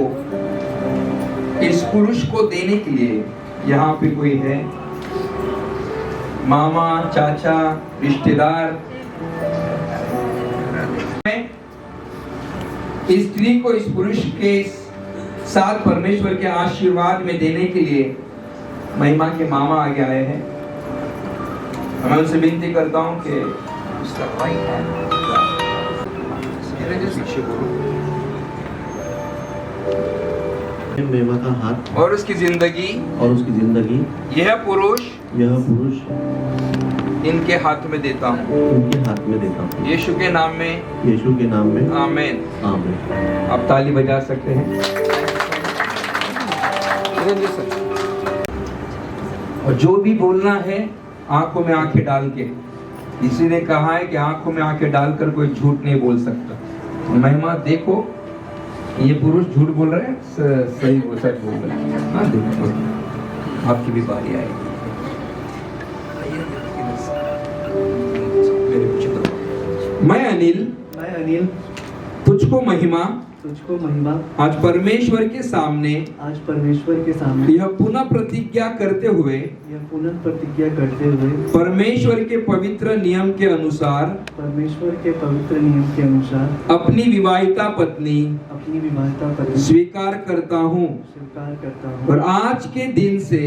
इस पुरुष को देने के लिए यहाँ पे कोई है? मामा, चाचा, रिश्तेदार। इस स्त्री को इस पुरुष के साथ परमेश्वर के आशीर्वाद में देने के लिए महिमा के मामा आगे आए हैं। मैं उनसे विनती करता हूं कि उसका भाई है, पीछे बोलो, महिमा का हाथ और उसकी जिंदगी यह पुरुष इनके हाथ में देता हूँ, यीशु के नाम में, आमीन। आप ताली बजा सकते हैं। और जो भी बोलना है आंखों में आंखें डाल के, इसी ने कहा है कि आंखों में आंखें डालकर कोई झूठ नहीं बोल सकता। महिमा देखो, ये पुरुष झूठ बोल रहे हैं, सही सच बोल रहे हैं। हाँ देखो, आपकी भी बारी आएगी। मैं अनिल तुझको महिमा आज परमेश्वर के सामने यह पुनः प्रतिज्ञा करते हुए परमेश्वर के पवित्र नियम के अनुसार अपनी विवाहिता पत्नी स्वीकार करता हूँ, और आज के दिन से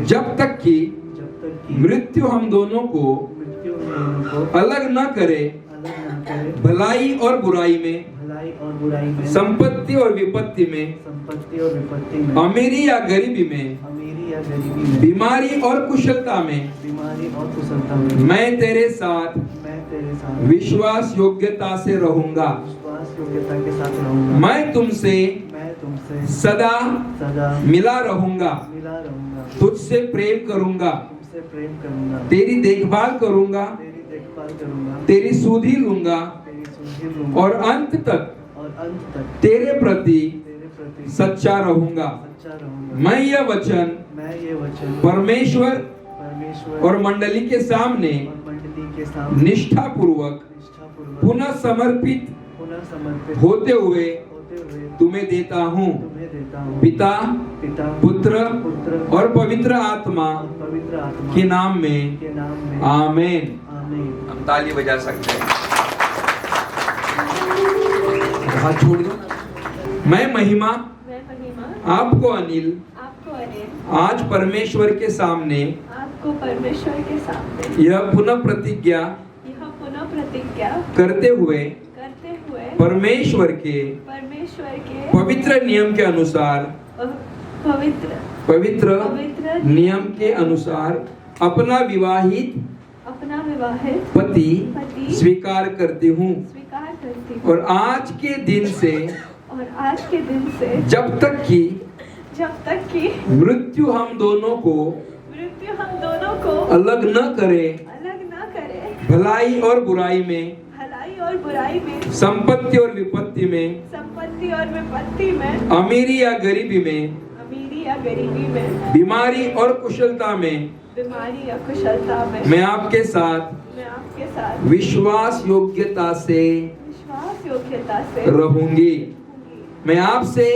जब तक कि मृत्यु हम दोनों को अलग न करे, भलाई और बुराई में, संपत्ति और विपत्ति में, अमीरी या गरीबी में, बीमारी और कुशलता में, मैं तेरे साथ तेरे साथ विश्वास योग्यता से रहूंगा। विश्वास योग्यता के साथ रहूंगा। मैं तुमसे मैं तुमसे सदा सदा मिला रहूंगा। मिला रहूंगा। तुझसे प्रेम करूंगा। तुमसे प्रेम करूंगा। तेरी देखभाल करूंगा। तेरी देखभाल करूंगा। तेरी सुधि लूंगा। तेरी सुधि लूंगा। और अंत तक तेरे प्रति सच्चा रहूंगा। सच्चा रहूंगा। मैं यह वचन परमेश्वर और मंडली के सामने निष्ठापूर्वक पुनः समर्पित होते हुए तुम्हें देता हूँ। पिता पुत्र और पवित्र आत्मा के नाम में आमीन। हम ताली बजा सकते हैं। हाथ छोड़ दो। मैं महिमा आपको अनिल आज परमेश्वर के सामने यह पुनः प्रतिज्ञा करते हुए परमेश्वर के पवित्र नियम के अनुसार पवित्र नियम के अनुसार अपना विवाहित पति स्वीकार करती हूँ। और आज के दिन से जब तक कि मृत्यु हम दोनों को अलग न करे, भलाई और बुराई में, संपत्ति और विपत्ति में, अमीरी या गरीबी में, बीमारी और कुशलता में मैं आपके साथ विश्वास योग्यता से रहूंगी। मैं आपसे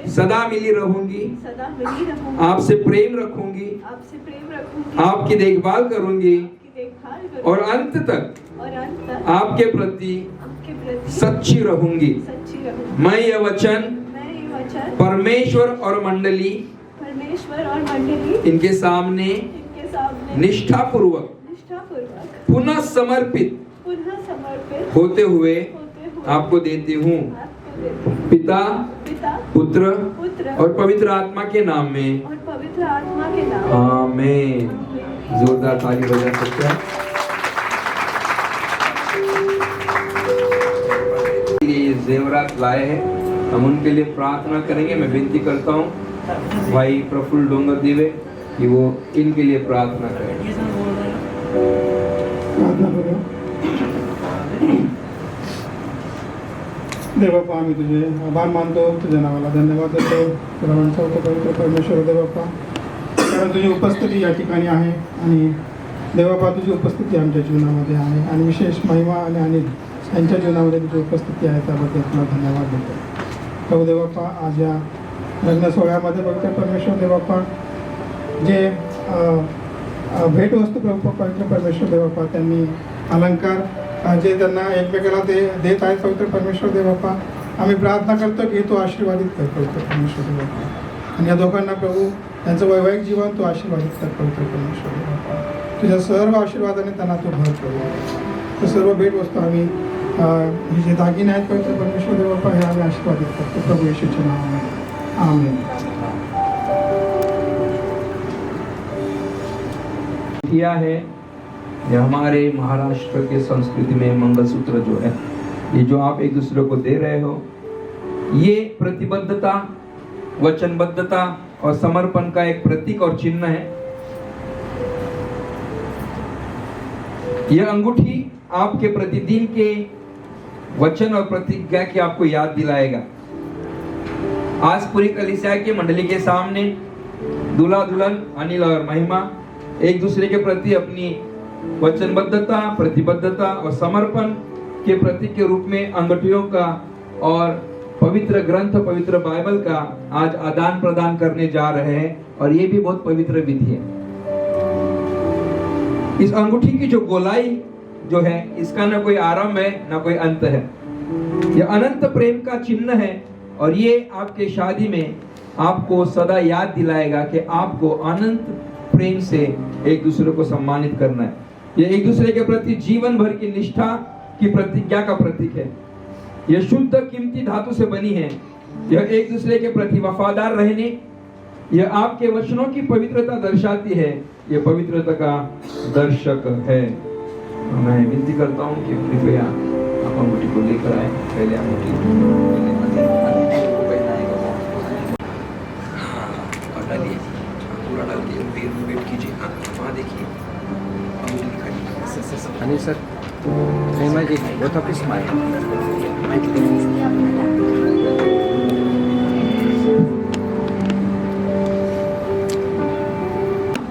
सदा मिली रहूंगी। आपसे प्रेम रखूंगी। आपकी देखभाल करूंगी और अंत तक आपके प्रति सच्ची रहूंगी। मैं यह वचन परमेश्वर और मंडली इनके सामने निष्ठापूर्वक पुनः समर्पित होते हुए आपको देती हूँ। पिता पुत्र और पवित्र आत्मा के नाम में आमीन। जोरदार ताली बजा सकते हैं। ये जेवरात लाए हैं, हम उनके लिए प्रार्थना करेंगे। मैं विनती करता हूँ भाई प्रफुल्ल डोंगर दिवे कि वो इनके लिए प्रार्थना करें। देवप्पा आम्ही तुझे आभार मानतो, तुझ्या नावाला धन्यवाद देतो, तुला म्हणतो पवित्र परमेश्वर देवप्पा, कारण तुझी उपस्थिती या ठिकाणी आहे आणि देवप्पा तुझी उपस्थिती आमच्या जीवनामध्ये आहे आणि विशेष महिमा आणि अनिल यांच्या जीवनामध्ये तुझी उपस्थिती आहे त्याबद्दल तुला धन्यवाद देतो। प्रभू देवप्पा, आज या लग्न सोहळ्यामध्ये पवित्र परमेश्वर देवप्पा जे भेटवस्तू प्रभू पवित्र परमेश्वर देवप्पा त्यांनी अलंकार जे त्यांना एकमेकाला ते देत आहेत पवित्र परमेश्वर देवप्पा, आम्ही प्रार्थना करतो की तो आशीर्वादित कर पवित्र परमेश्वर देवप्पा आणि या दोघांना प्रभू त्यांचं वैवाहिक जीवन तो आशीर्वादित कर पवित्र परमेश्वर देवप्पा। तुझ्या सर्व आशीर्वादाने त्यांना तो भर करू। तर सर्व भेटवस्तू आम्ही हे जे दागिने आहेत पवित्र परमेश्वर देवप्पा हे आम्ही आशीर्वादित करतो प्रभू येशूच्या नावाने आमीन। किया है ये हमारे महाराष्ट्र के संस्कृति में मंगलसूत्र जो है, ये जो आप एक दूसरे को दे रहे हो, ये प्रतिबद्धता, वचनबद्धता और समर्पण का एक प्रतीक और चिन्ह है। यह अंगूठी आपके प्रतिदिन के वचन और प्रतिज्ञा की आपको याद दिलाएगा। आज पूरी कलीसिया की मंडली के सामने दूल्हा दुल्हन अनिल और महिमा एक दूसरे के प्रति अपनी वचनबद्धता, प्रतिबद्धता और समर्पण के प्रतीक के रूप में अंगूठियों का और पवित्र ग्रंथ, पवित्र बाइबल का आज आदान प्रदान करने जा रहे हैं और ये भी बहुत पवित्र विधि है। इस अंगूठी की जो गोलाई जो है, इसका ना कोई आरंभ है ना कोई अंत है। यह अनंत प्रेम का चिन्ह है और ये आपके शादी में आपको सदा याद दिलाएगा कि आपको अनंत प्रेम से एक दूसरे को सम्मानित करना है। यह एक दूसरे के प्रति जीवन भर की निष्ठा की प्रतिज्ञा का प्रतीक है। यह शुद्ध कीमती धातु से बनी है। यह एक दूसरे के प्रति वफादार रहने, यह आपके वचनों की पवित्रता दर्शाती है। यह पवित्रता का दर्शक है। मैं विनती करता हूँ कि कृपया आप अंगूठी को लेकर आए। पहले अंगूठी को पहनाएगा और डालिए, पूरा डाल के फिर वेट कीजिए। हाँ वहाँ देखिए अंगूठी दिखाइए। Anil sir, Prema ji, both of you smile.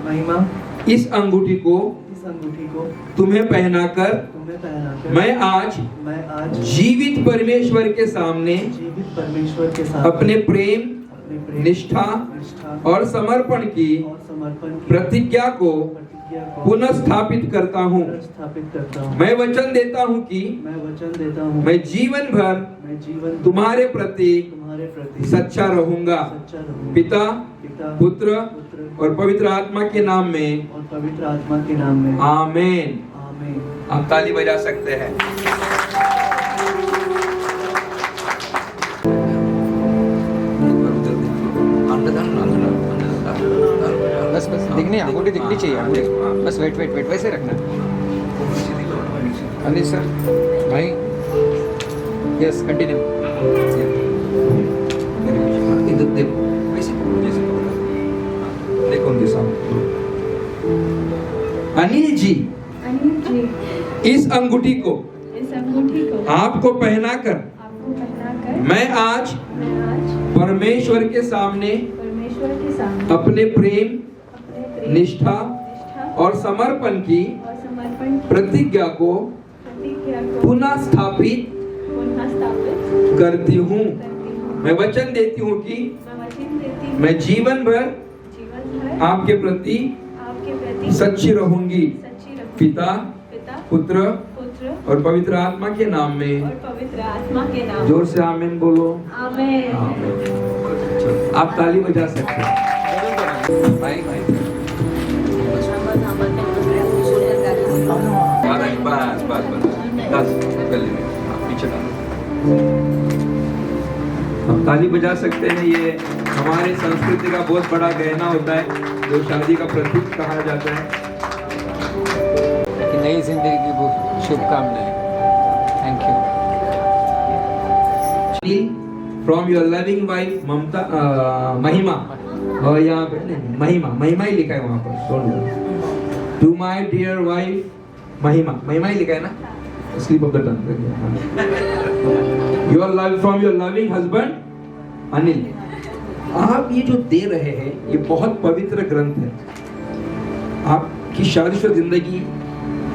महिमा, इस अंगूठी को इस अंगूठी को तुम्हें पहनाकर तुम्हें पहनाकर मैं आज मैं आज जीवित परमेश्वर के सामने जीवित परमेश्वर के साथ अपने प्रेम, अपने प्रेम, निष्ठा निष्ठा और समर्पण की और समर्पण की प्रतिज्ञा को प्रतिज्ञा को पुनः स्थापित करता हूँ। स्थापित करता हूँ। मैं वचन देता हूँ कि मैं वचन देता हूँ मैं जीवन भर मैं जीवन तुम्हारे प्रति तुम्हारे प्रति सच्चा रहूंगा। सच्चा रहूंगा। पिता, पिता, पुत्र पुत्र और पवित्र आत्मा के नाम में और पवित्र आत्मा के नाम में आमीन। आमीन। आप ताली बजा सकते हैं। बस बस दिखनी, अंगूठी दिखनी चाहिए, अंगूठी बस। वेट वेट वेट, वैसे रखना। अनिल सर भाई, यस कंटिन्यू। इधर देखो, वैसे पकड़ो जैसे पकड़ा। देखो उनके सामने। अनिल जी, अनिल जी, इस अंगूठी को इस अंगूठी को आपको पहनाकर आपको पहनाकर मैं आज मैं आज परमेश्वर के सामने परमेश्वर के सामने अपने प्रेम, अपने प्रेम, निष्ठा निष्ठा और समर्पण की और समर्पण की प्रतिज्ञा को प्रतिज्ञा को पुनः स्थापित पुनः स्थापित करती हूँ। करती हूँ। मैं वचन देती हूँ कि मैं वचन देती हूँ मैं जीवन भर जीवन भर आपके प्रति आपके प्रति सच्ची रहूंगी। सच्ची रहूंगी। पिता, पिता, पुत्र पुत्र और पवित्र आत्मा के नाम में। और पवित्र आत्मा के नाम। जोर से आमीन बोलो। आमीन। आमीन। आप ताली बजा सकते हैं। भाई भाई, बस बस बस गले में आप पीछे डालो। आप ताली बजा सकते हैं। ये हमारे संस्कृति का बहुत बड़ा गहना होता है जो शादी का प्रतीक कहा जाता है। कि नई जिंदगी की बहुत शुभकामनाएं। Thank you. From your loving wife Mamta, Mahima, और यहाँ पे नहीं, महिमा ही लिखा है वहाँ पर। टू माय डियर वाइफ महिमा ही लिखा है ना, slip of the tongue. Your love from your loving husband Anil. आप ये जो दे रहे हैं ये बहुत पवित्र ग्रंथ है। आपकी शादीशुदा जिंदगी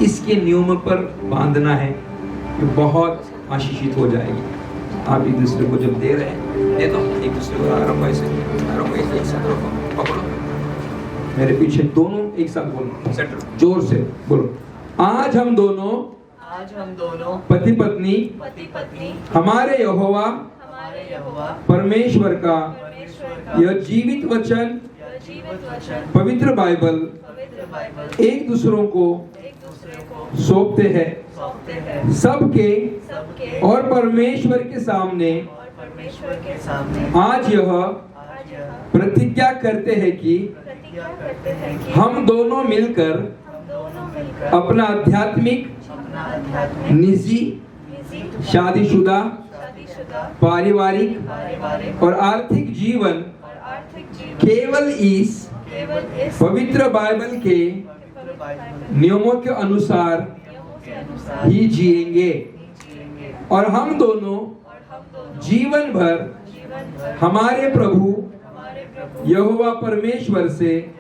इसके नियमों पर बांधना है, ये बहुत आशीषित हो जाएगी। आप एक दूसरे को जब दे रहे हैं, दे दो एक दूसरे को। आराम ऐसे एक साथ रखो, पकड़ो मेरे पीछे, दोनों एक साथ बोलो, सेंटर जोर से बोलो। आज हम दोनों पति पत्नी हमारे यहोवा परमेश्वर का यह जीवित वचन पवित्र बाइबल एक दूसरों को सौंपते हैं। सबके और परमेश्वर के सामने आज यह प्रतिज्ञा करते हैं कि हम दोनों मिलकर अपना आध्यात्मिक, निजी, शादीशुदा, पारिवारिक और आर्थिक जीवन केवल इस पवित्र बाइबल के नियमों के अनुसार ही जिएंगे। और हम दोनों जीवन भर हमारे प्रभु यहोवा परमेश्वर से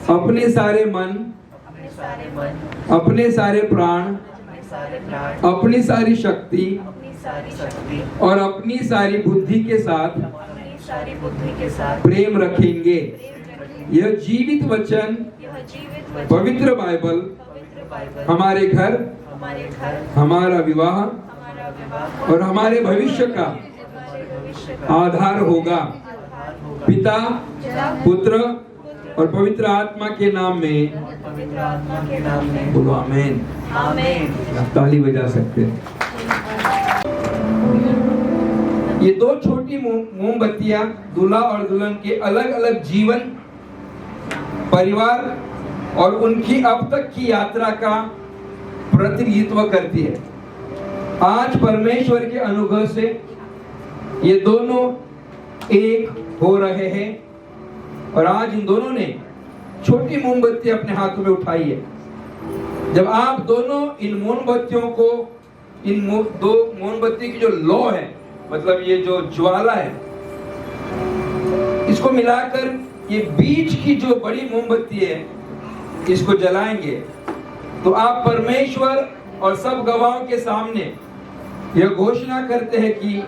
अपने सारे मन, अपने सारे प्राण, अपनी सारी शक्ति और अपनी सारी बुद्धि के साथ प्रेम रखेंगे। यह जीवित वचन पवित्र बाइबल हमारे घर, हमारा विवाह और हमारे भविष्य का आधार होगा। पिता, पुत्र और पवित्र आत्मा के नाम में बोलो आमीन। आप ताली बजा सकते हैं। ये दो छोटी मोमबत्तियां दूल्हा और दुल्हन के अलग अलग जीवन, परिवार और उनकी अब तक की यात्रा का प्रतिनिधित्व करती है। आज परमेश्वर के अनुग्रह से ये दोनों एक हो रहे हैं और आज इन दोनों ने छोटी मोमबत्ती अपने हाथों में उठाई है। जब आप दोनों इन मोमबत्तियों को, दो मोमबत्ती की जो लौ है, मतलब ये जो ज्वाला है, इसको मिलाकर ये बीच की जो बड़ी मोमबत्ती है, इसको जलाएंगे तो आप परमेश्वर और सब गवाहों के सामने यह घोषणा करते हैं कि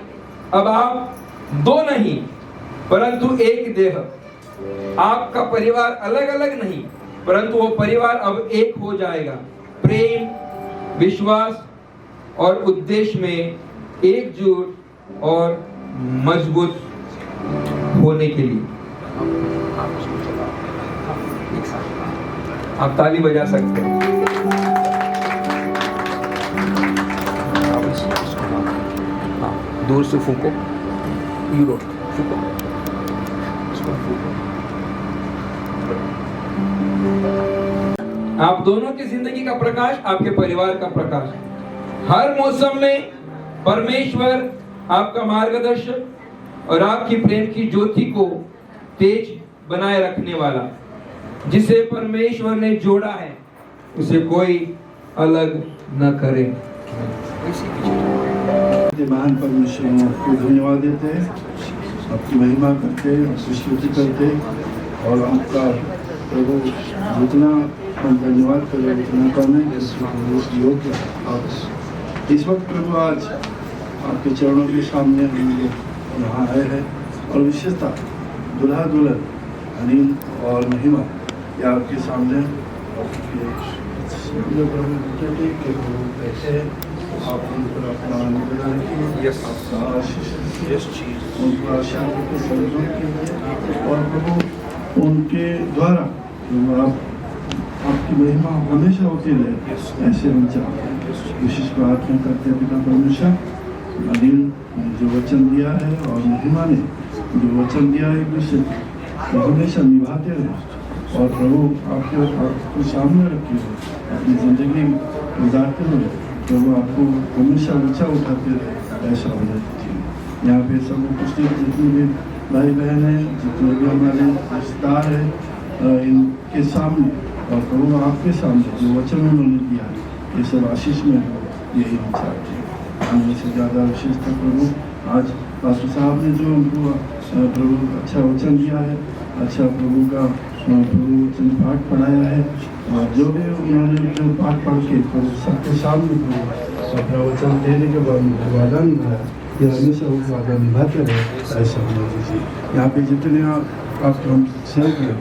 अब आप दो नहीं परंतु एक देह, आपका परिवार अलग अलग नहीं परंतु वो परिवार अब एक हो जाएगा, प्रेम, विश्वास और उद्देश्य में एकजुट और मजबूत होने के लिए। आप ताली बजा सकते हैं। दूर से फूको, यूरो फूको। आप दोनों की जिंदगी का प्रकाश, आपके परिवार का प्रकाश, हर मौसम में परमेश्वर आपका मार्गदर्शक और आपकी प्रेम की ज्योति को तेज बनाए रखने वाला, जिसे परमेश्वर ने जोड़ा है उसे कोई अलग न करे। महान परमेश्वर आपको धन्यवाद देते हैं, आपकी महिमा करते हैं, आपकी स्तुति करते हैं और आपका प्रभु जितना हम धन्यवाद करें उतना कम है, जिसके योग्य आप इस वक्त प्रभु आज आपके चरणों के सामने हम लोग यहाँ आए हैं और विशेषता दुल्हा दुल्हन अनिल और महिमा ये आपके सामने आप उन पर अपना अनुग्रह रखिए, आपका आशीष रखिए, उनको आशा के संजोग कीजिए और प्रभु उनके द्वारा आप आपकी महिमा हमेशा होती रहे, ऐसे हम चाहते हैं। विशेष प्रार्थना करते हैं पिता परमेश्वर, अनिल ने जो वचन दिया है और महिमा ने जो वचन दिया है उसे हमेशा निभाते रहे और प्रभु आपको सामने रखिए, अपनी जिंदगी गुजारते हुए प्रभु आपको हमेशा ऊंचा उठाते रहे, ऐसा होना चाहिए। यहाँ पे सब उपस्थित जितने भी भाई बहन हैं, जितने भी हमारे रिश्तेदार हैं, इनके सामने और प्रभु आपके सामने जो वचन उन्होंने दिया है ये सब आशीष में हो, यही हम चाहते हैं। हम से ज़्यादा विशेषता प्रभु आज पास्टर साहब ने जो उनको प्रभु अच्छा वचन दिया है, अच्छा प्रभु का प्रभु वचन पाठ पढ़ाया है और जो भी उन्होंने जो पाठ पढ़ के प्रभु सबके सामने प्रभु अपना वचन देने के बाद वादा निभाया, ये हमेशा वो वादा निभाते रहे, ऐसा होना चाहिए। यहाँ पे जितने आप हम सेवक हैं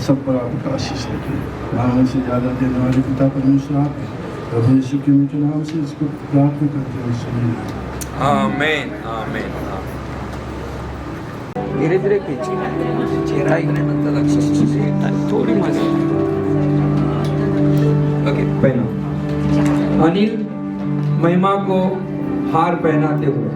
सब पर आपका आशीष रखें। यहाँ से ज़्यादा देने वाले पिता परमेश्वर आप हैं, प्रभु यीशु के उनके नाम से इसको प्रार्थना करते हैं, सुनिए। आमीन आमीन। धीरे धीरे खींचिए, चेहरा ही नहीं बनता, लक्ष्य थोड़ी मजा। ओके, पहना। अनिल महिमा को हार पहनाते हुए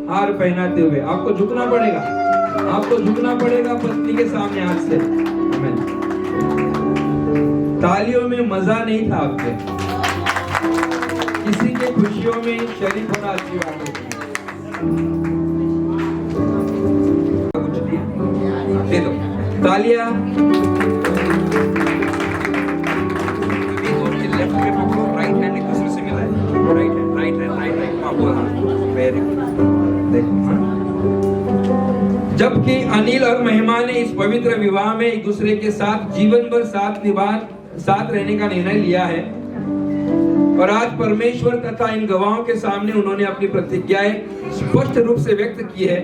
हार पहनाते हुए आपको झुकना पड़ेगा, आपको झुकना पड़ेगा पत्नी के सामने आज से। आमीन। तालियों में मजा नहीं था आपके, किसी के खुशियों में शरीक होना अच्छी बात होती है। कुछ दिया दे दो तालियां। लेफ्ट में पकड़ो, राइट हैंड एक दूसरे से मिलाए, राइट हैंड राइट हाँ, वेरी गुड। देखो जबकि अनिल और महिमा ने इस पवित्र विवाह में एक दूसरे के साथ जीवन भर साथ रहने का निर्णय लिया है और आज परमेश्वर तथा इन गवाहों के सामने उन्होंने अपनी प्रतिज्ञाएं स्पष्ट रूप से व्यक्त की है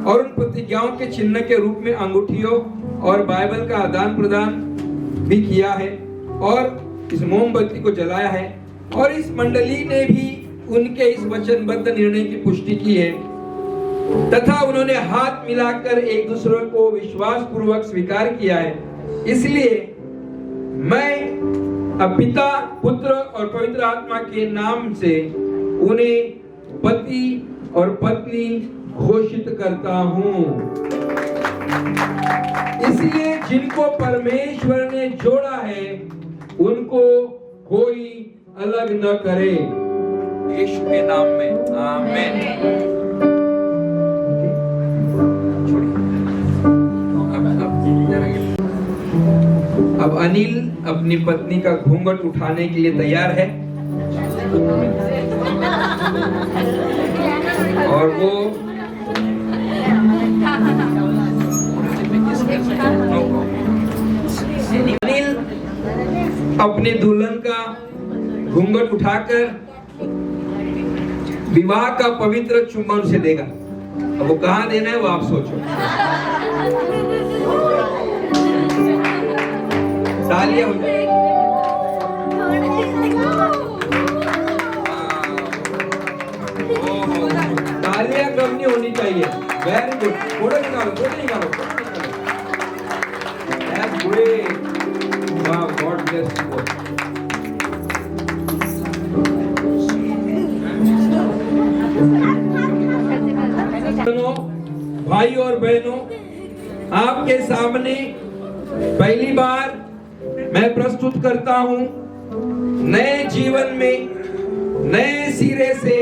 और उन प्रतिज्ञाओं के चिन्ह के रूप में अंगूठियों और बाइबल का आदान प्रदान भी किया है और इस मोमबत्ती को जलाया है और इस मंडली ने भी उनके इस वचनबद्ध निर्णय की पुष्टि की है तथा उन्होंने हाथ मिलाकर एक दूसरे को विश्वास पूर्वक स्वीकार किया है। इसलिए मैं अब पिता, पुत्र और पवित्र आत्मा के नाम से उन्हें पति और पत्नी घोषित करता हूं। इसलिए जिनको परमेश्वर ने जोड़ा है उनको कोई अलग न करे, यीशु के नाम में आमीन। अब अनिल अपनी पत्नी का घूंघट उठाने के लिए तैयार है और वो अनिल अपने दुल्हन का घूंघट उठाकर विवाह का पवित्र चुम्बन उसे देगा। अब वो कहाँ देना है वो आप सोचो। तालियां हो जाए। तालियां कम नहीं होनी चाहिए। Very good. फोटो निकालो, फोटो निकालो, फोटो निकालो। That's great. Wow, God bless you. भाई और बहनों, आपके सामने पहली बार मैं प्रस्तुत करता हूं नए जीवन में नए सिरे से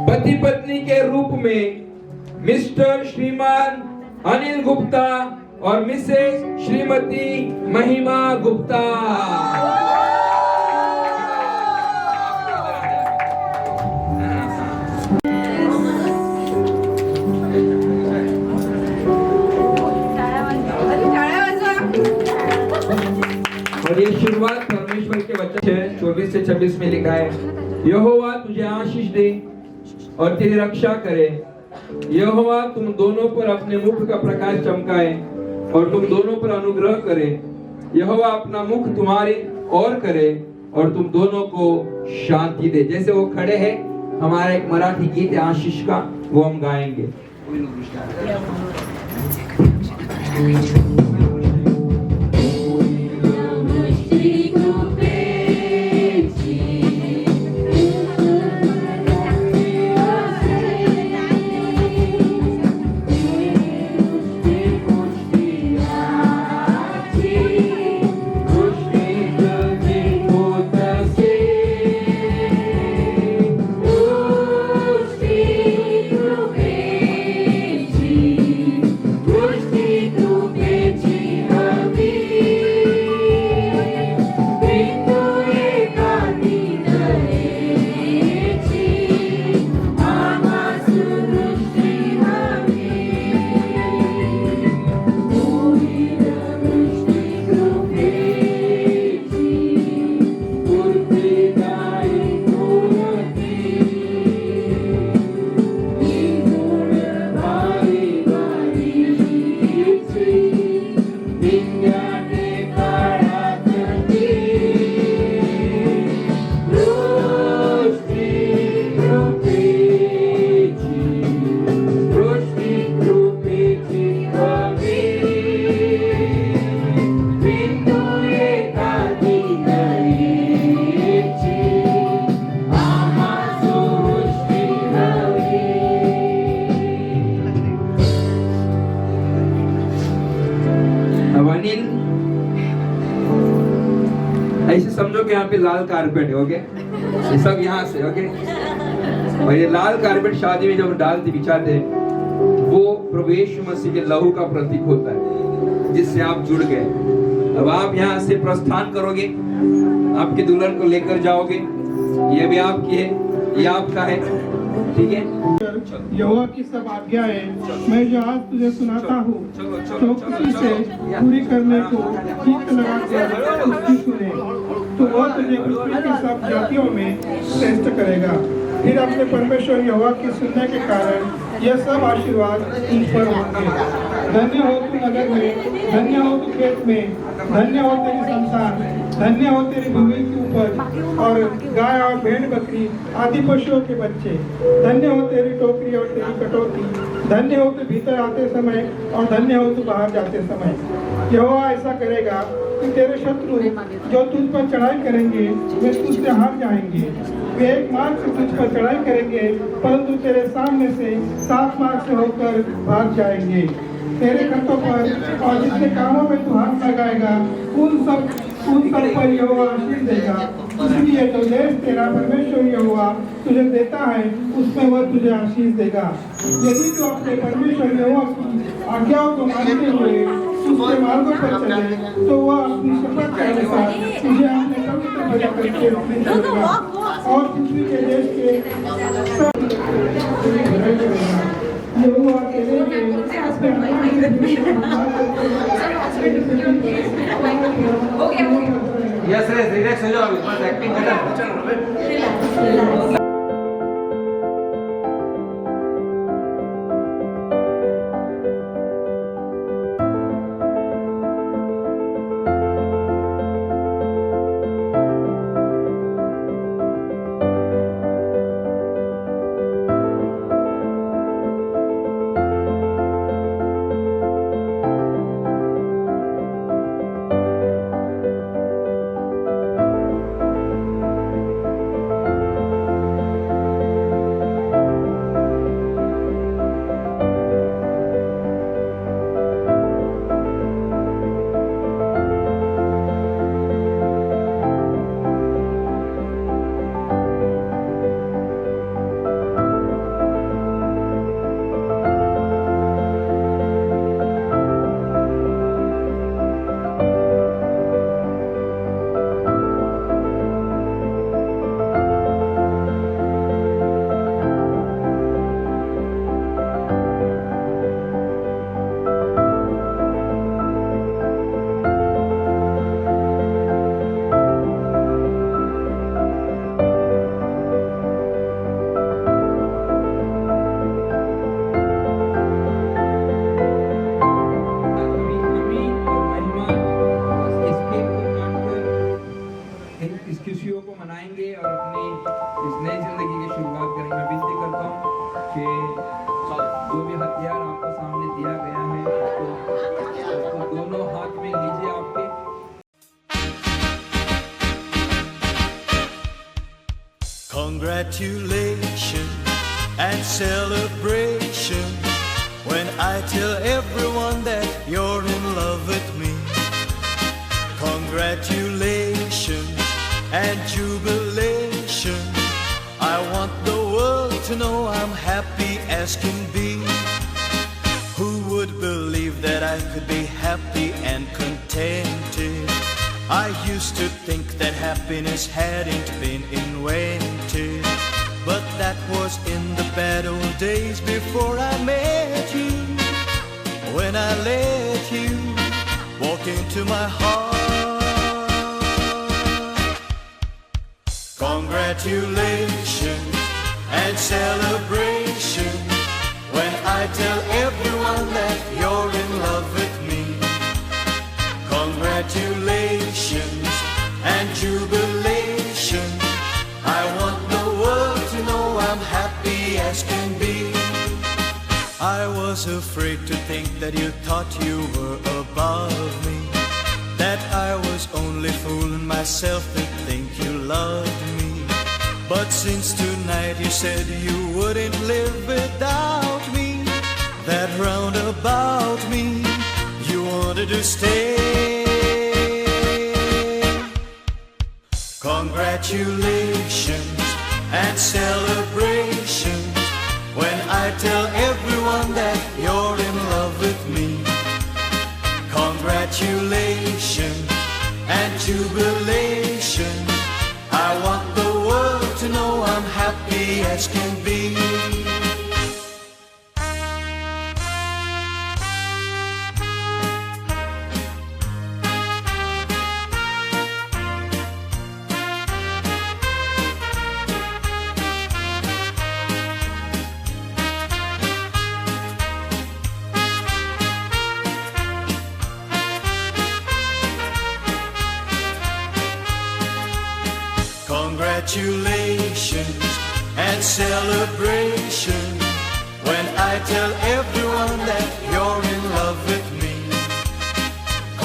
पति पत्नी के रूप में मिस्टर श्रीमान अनिल गुप्ता और मिसेस श्रीमती महिमा गुप्ता। और ये शुरुआत परमेश्वर के वचन है 24 से 26 में लिखा है, यहोवा तुझे आशीष दे और तेरी रक्षा करे। यहोवा तुम दोनों पर अपने मुख का प्रकाश चमकाए और तुम दोनों पर अनुग्रह करे। यहोवा अपना मुख तुम्हारी ओर करे और तुम दोनों को शांति दे। जैसे वो खड़े हैं, हमारा एक मराठी गीत है आशीष का, वो हम गाएंगे। ऐसे समझो कि यहाँ पे लाल कारपेट है, ओके? ये सब यहाँ से, ओके? और ये लाल कारपेट शादी में जब डालते बिछाते वो प्रभु यीशु मसीह के लहू का प्रतीक होता है जिससे आप जुड़ गए। अब आप यहाँ से प्रस्थान करोगे, आपके दुल्हन को लेकर जाओगे, ये भी आपकी है, ये आपका है, ठीक है? यहोवा की सब आज्ञाएं मैं जो आज तुझे सुनाता हूँ तो किसी से पूरी करने को चित्त लगाकर उसकी सुने तो वह तुझे पृथ्वी की सब जातियों में श्रेष्ठ करेगा। फिर अपने परमेश्वर यहोवा की सुनने के कारण यह सब आशीर्वाद तुम पर होंगे। धन्य हो तू नगर में, धन्य हो तू खेत में, धन्य हो तेरी संतान, धन्य हो तेरी भूमि की उपज और गाय और भेड़ बकरी आदि पशुओं के बच्चे। धन्य हो तेरी टोकरी और तेरी कटोती, धन्य हो तू भीतर आते समय और धन्य हो तू बाहर जाते समय। यहोवा ऐसा करेगा कि तेरे शत्रु जो तुझ पर चढ़ाई करेंगे वे तुझसे हार जाएंगे। वे 1 मार्ग से तुझ पर चढ़ाई करेंगे, परंतु तेरे सामने से 7 मार्ग से होकर भाग जाएंगे। तेरे खतों पर और जितने कामों में तू हाथ लगाएगा उन सब पर यहोवा आशीष देगा। इसलिए जो देश तेरा परमेश्वर यहोवा तुझे देता है उसमें वह तुझे आशीष देगा। यदि तू अपने परमेश्वर यहोवा की आज्ञाओं को मानते हुए उसके मार्गों पर चले तो वह अपनी शपथ के अनुसार तुझे अपने पवित्र भजन करके रखने चलेगा और पृथ्वी के देश के सब यहोवा के लिए यस रिलैक्स हो जाओ, बस एक्टिंग खत्म। Congratulations and celebration when I tell everyone that you're in love with me. Congratulations and jubilation. I want the world to know I'm happy as can be. Who would believe that I could be happy and contented? I used to think that happiness hadn't been invented, but that was in the bad old days before I met you. When I let you walk into my heart. Congratulations and celebration when I tell everyone that you're in love with me. Congratulations and jubilation. I want the world to know I'm happy as can be. I was afraid to think that you thought you were above me, that I was only fooling myself to think you loved me. But since tonight you said you wouldn't live without me, that round about me you wanted to stay. Congratulations and celebrations when I tell everyone that you're in love with me. Congratulations and jubilation. I want the world to know I'm happy as can be. Congratulations and celebration when I tell everyone that you're in love with me.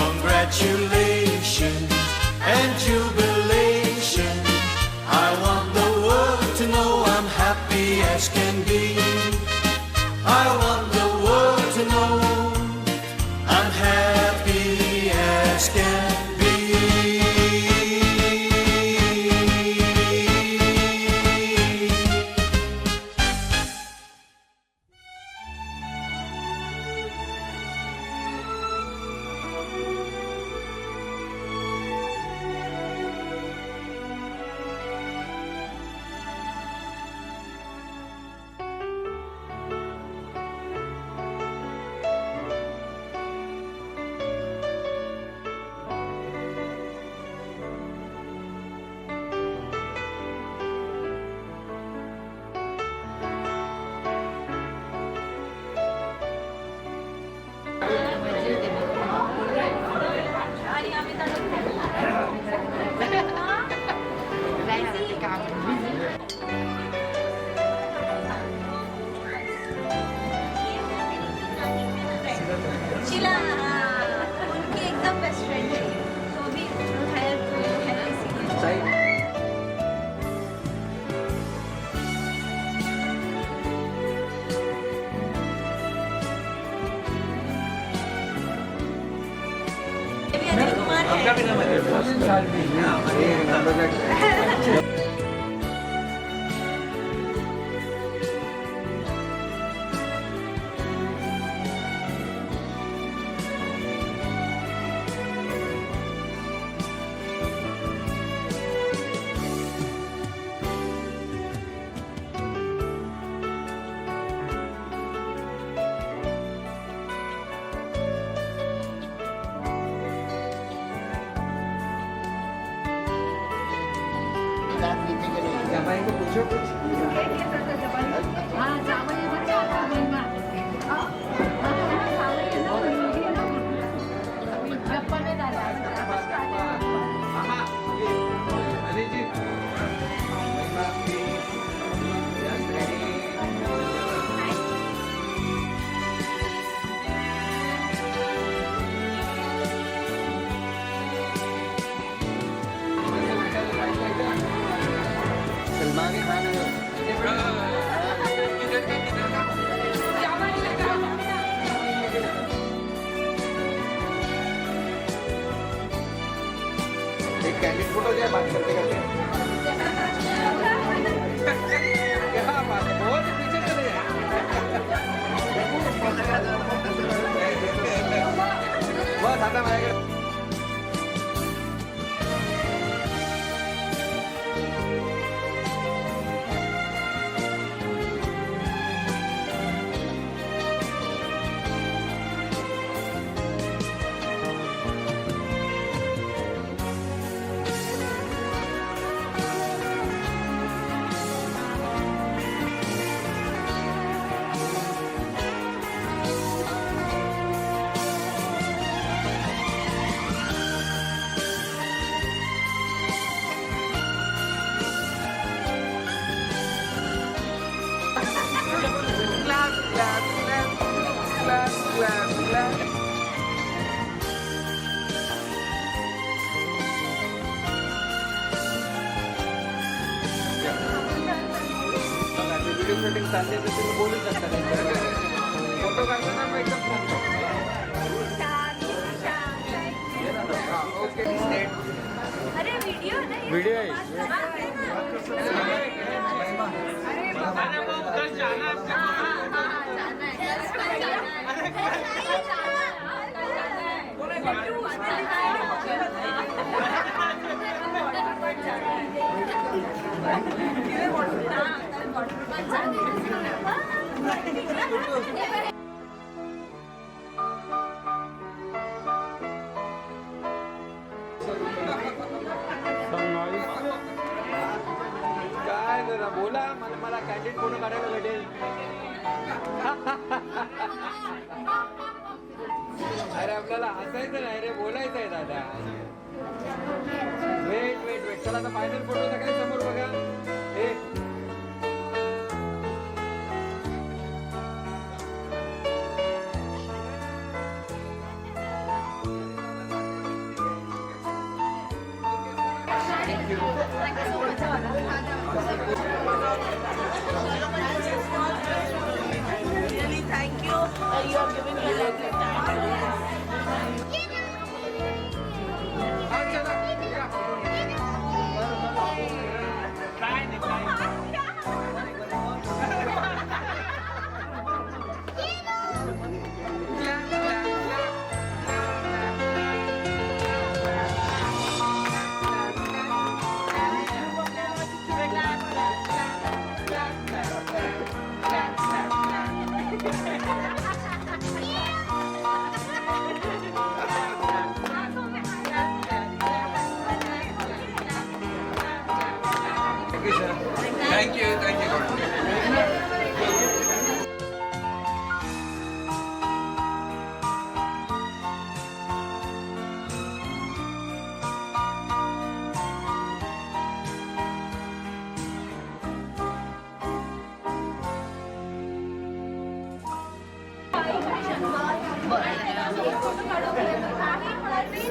Congratulations and jubilation. I want the world as can be. I want the world to know I'm happy as can be. Sheila उनकी एकदम best friend है तो भी है इसीलिए ये भी अनिल कुमार है भाई को पूछो कुछ। हाँ चावल ये बच्चा आता है बनवा जप्पन में डाला अनिल जी सलमान खान एक कैंडिड फोटो जाए बात करते करते क्या बात है बहुत पीछे चले जाए बहुत आता मारेगा व्हिडिओ शूटिंग चालते तर तुम्ही बोलू शकता फोटो काढताना मग एकदम ओके अरे वीडियो है ना ये वीडियो है अरे वो कल जाना काय जरा बोला मला कॅन्डिडेट फोटो काढायला भेटेल अरे आपल्याला हसायचं नाही रे बोलायचं आहे दादा वेट वेट वेट चला आता फायनल फोटो सगळ्या समोर बघा हे Thank you so much. Thank you, thank you.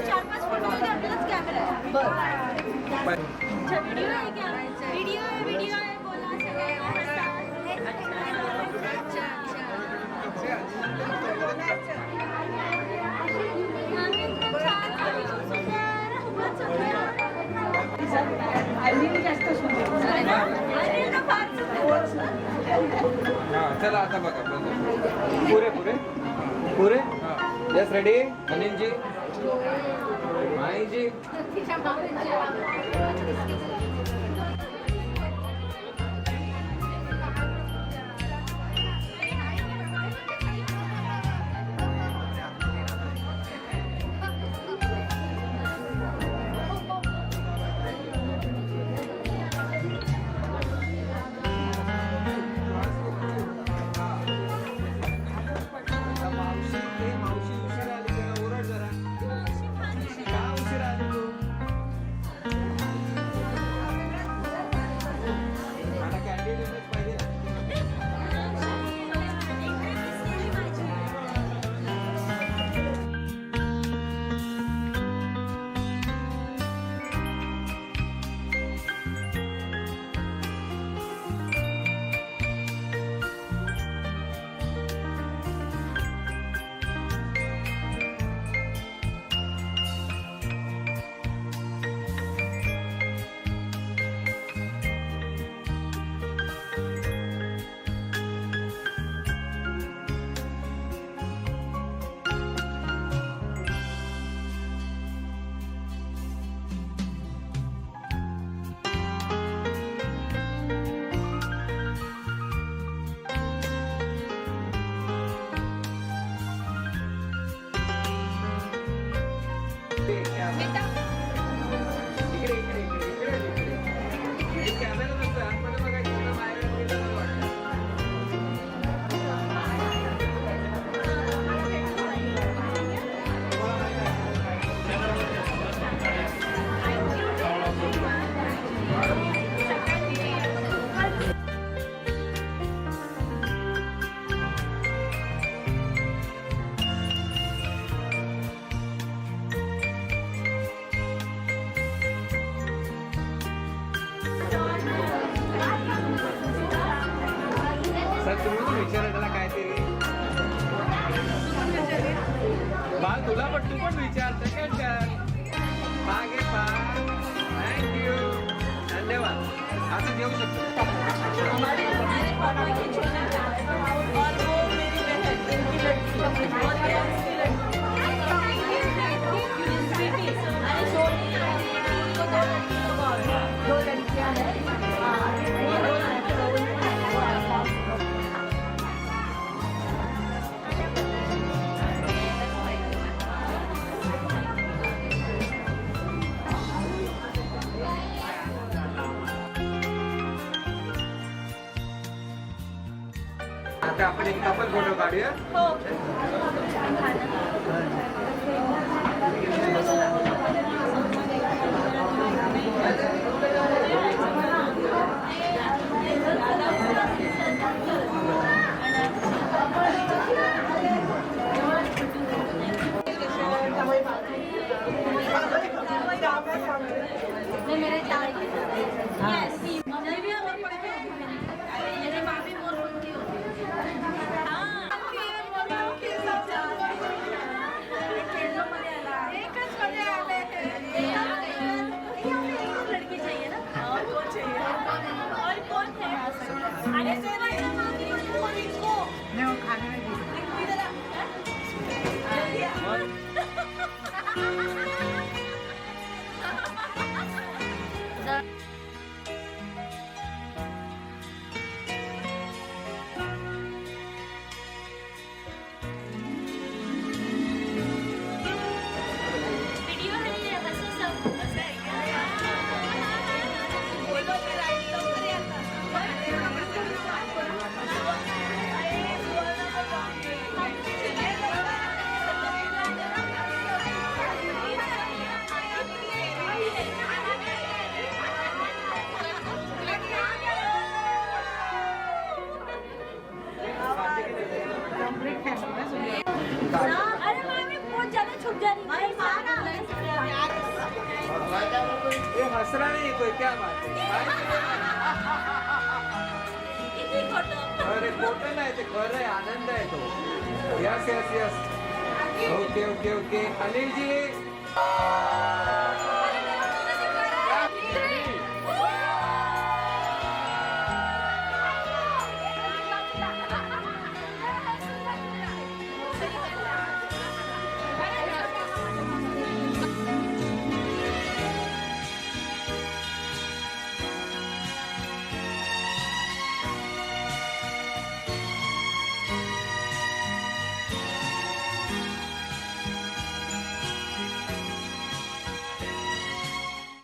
चार पाच फोटो आपलाच कॅमेरा आहे व्हिडिओ आहे क्या व्हिडिओ आहे बोला चला आता बघा पुरे पुरे पुरे यस रेडी अनिल जी माई जी मावशी उशीर आली जरा ओरड जरा का उशीर आली तू मला कॅन्डिडेटच पाहिजे ना कॅमेरा नसतो आतमध्ये बघायचं तुला बाहेर गेलं वाटतं सर तुम्ही विचारायला काय ते बाल तुला पण तू पण विचार सेकंड कर मागे थँक्यू धन्यवाद आता जेवू शकतो दो लड़कियां हैं आता आपण एक कपल फोटो काढूया मेरे चार मेरे मामी बोल रही होती वीडियो है ये बस सब बस है बोलो मेरा एकदम करे अरे मामी बहुत ज्यादा छुप जा रही है माना ये हंस रहा नहीं कोई, क्या बात है? किती खोटं अरे खोटं नाही ते खरं आहे, आनंद आहे तो. Yes yes yes. Okay okay okay. Anil जी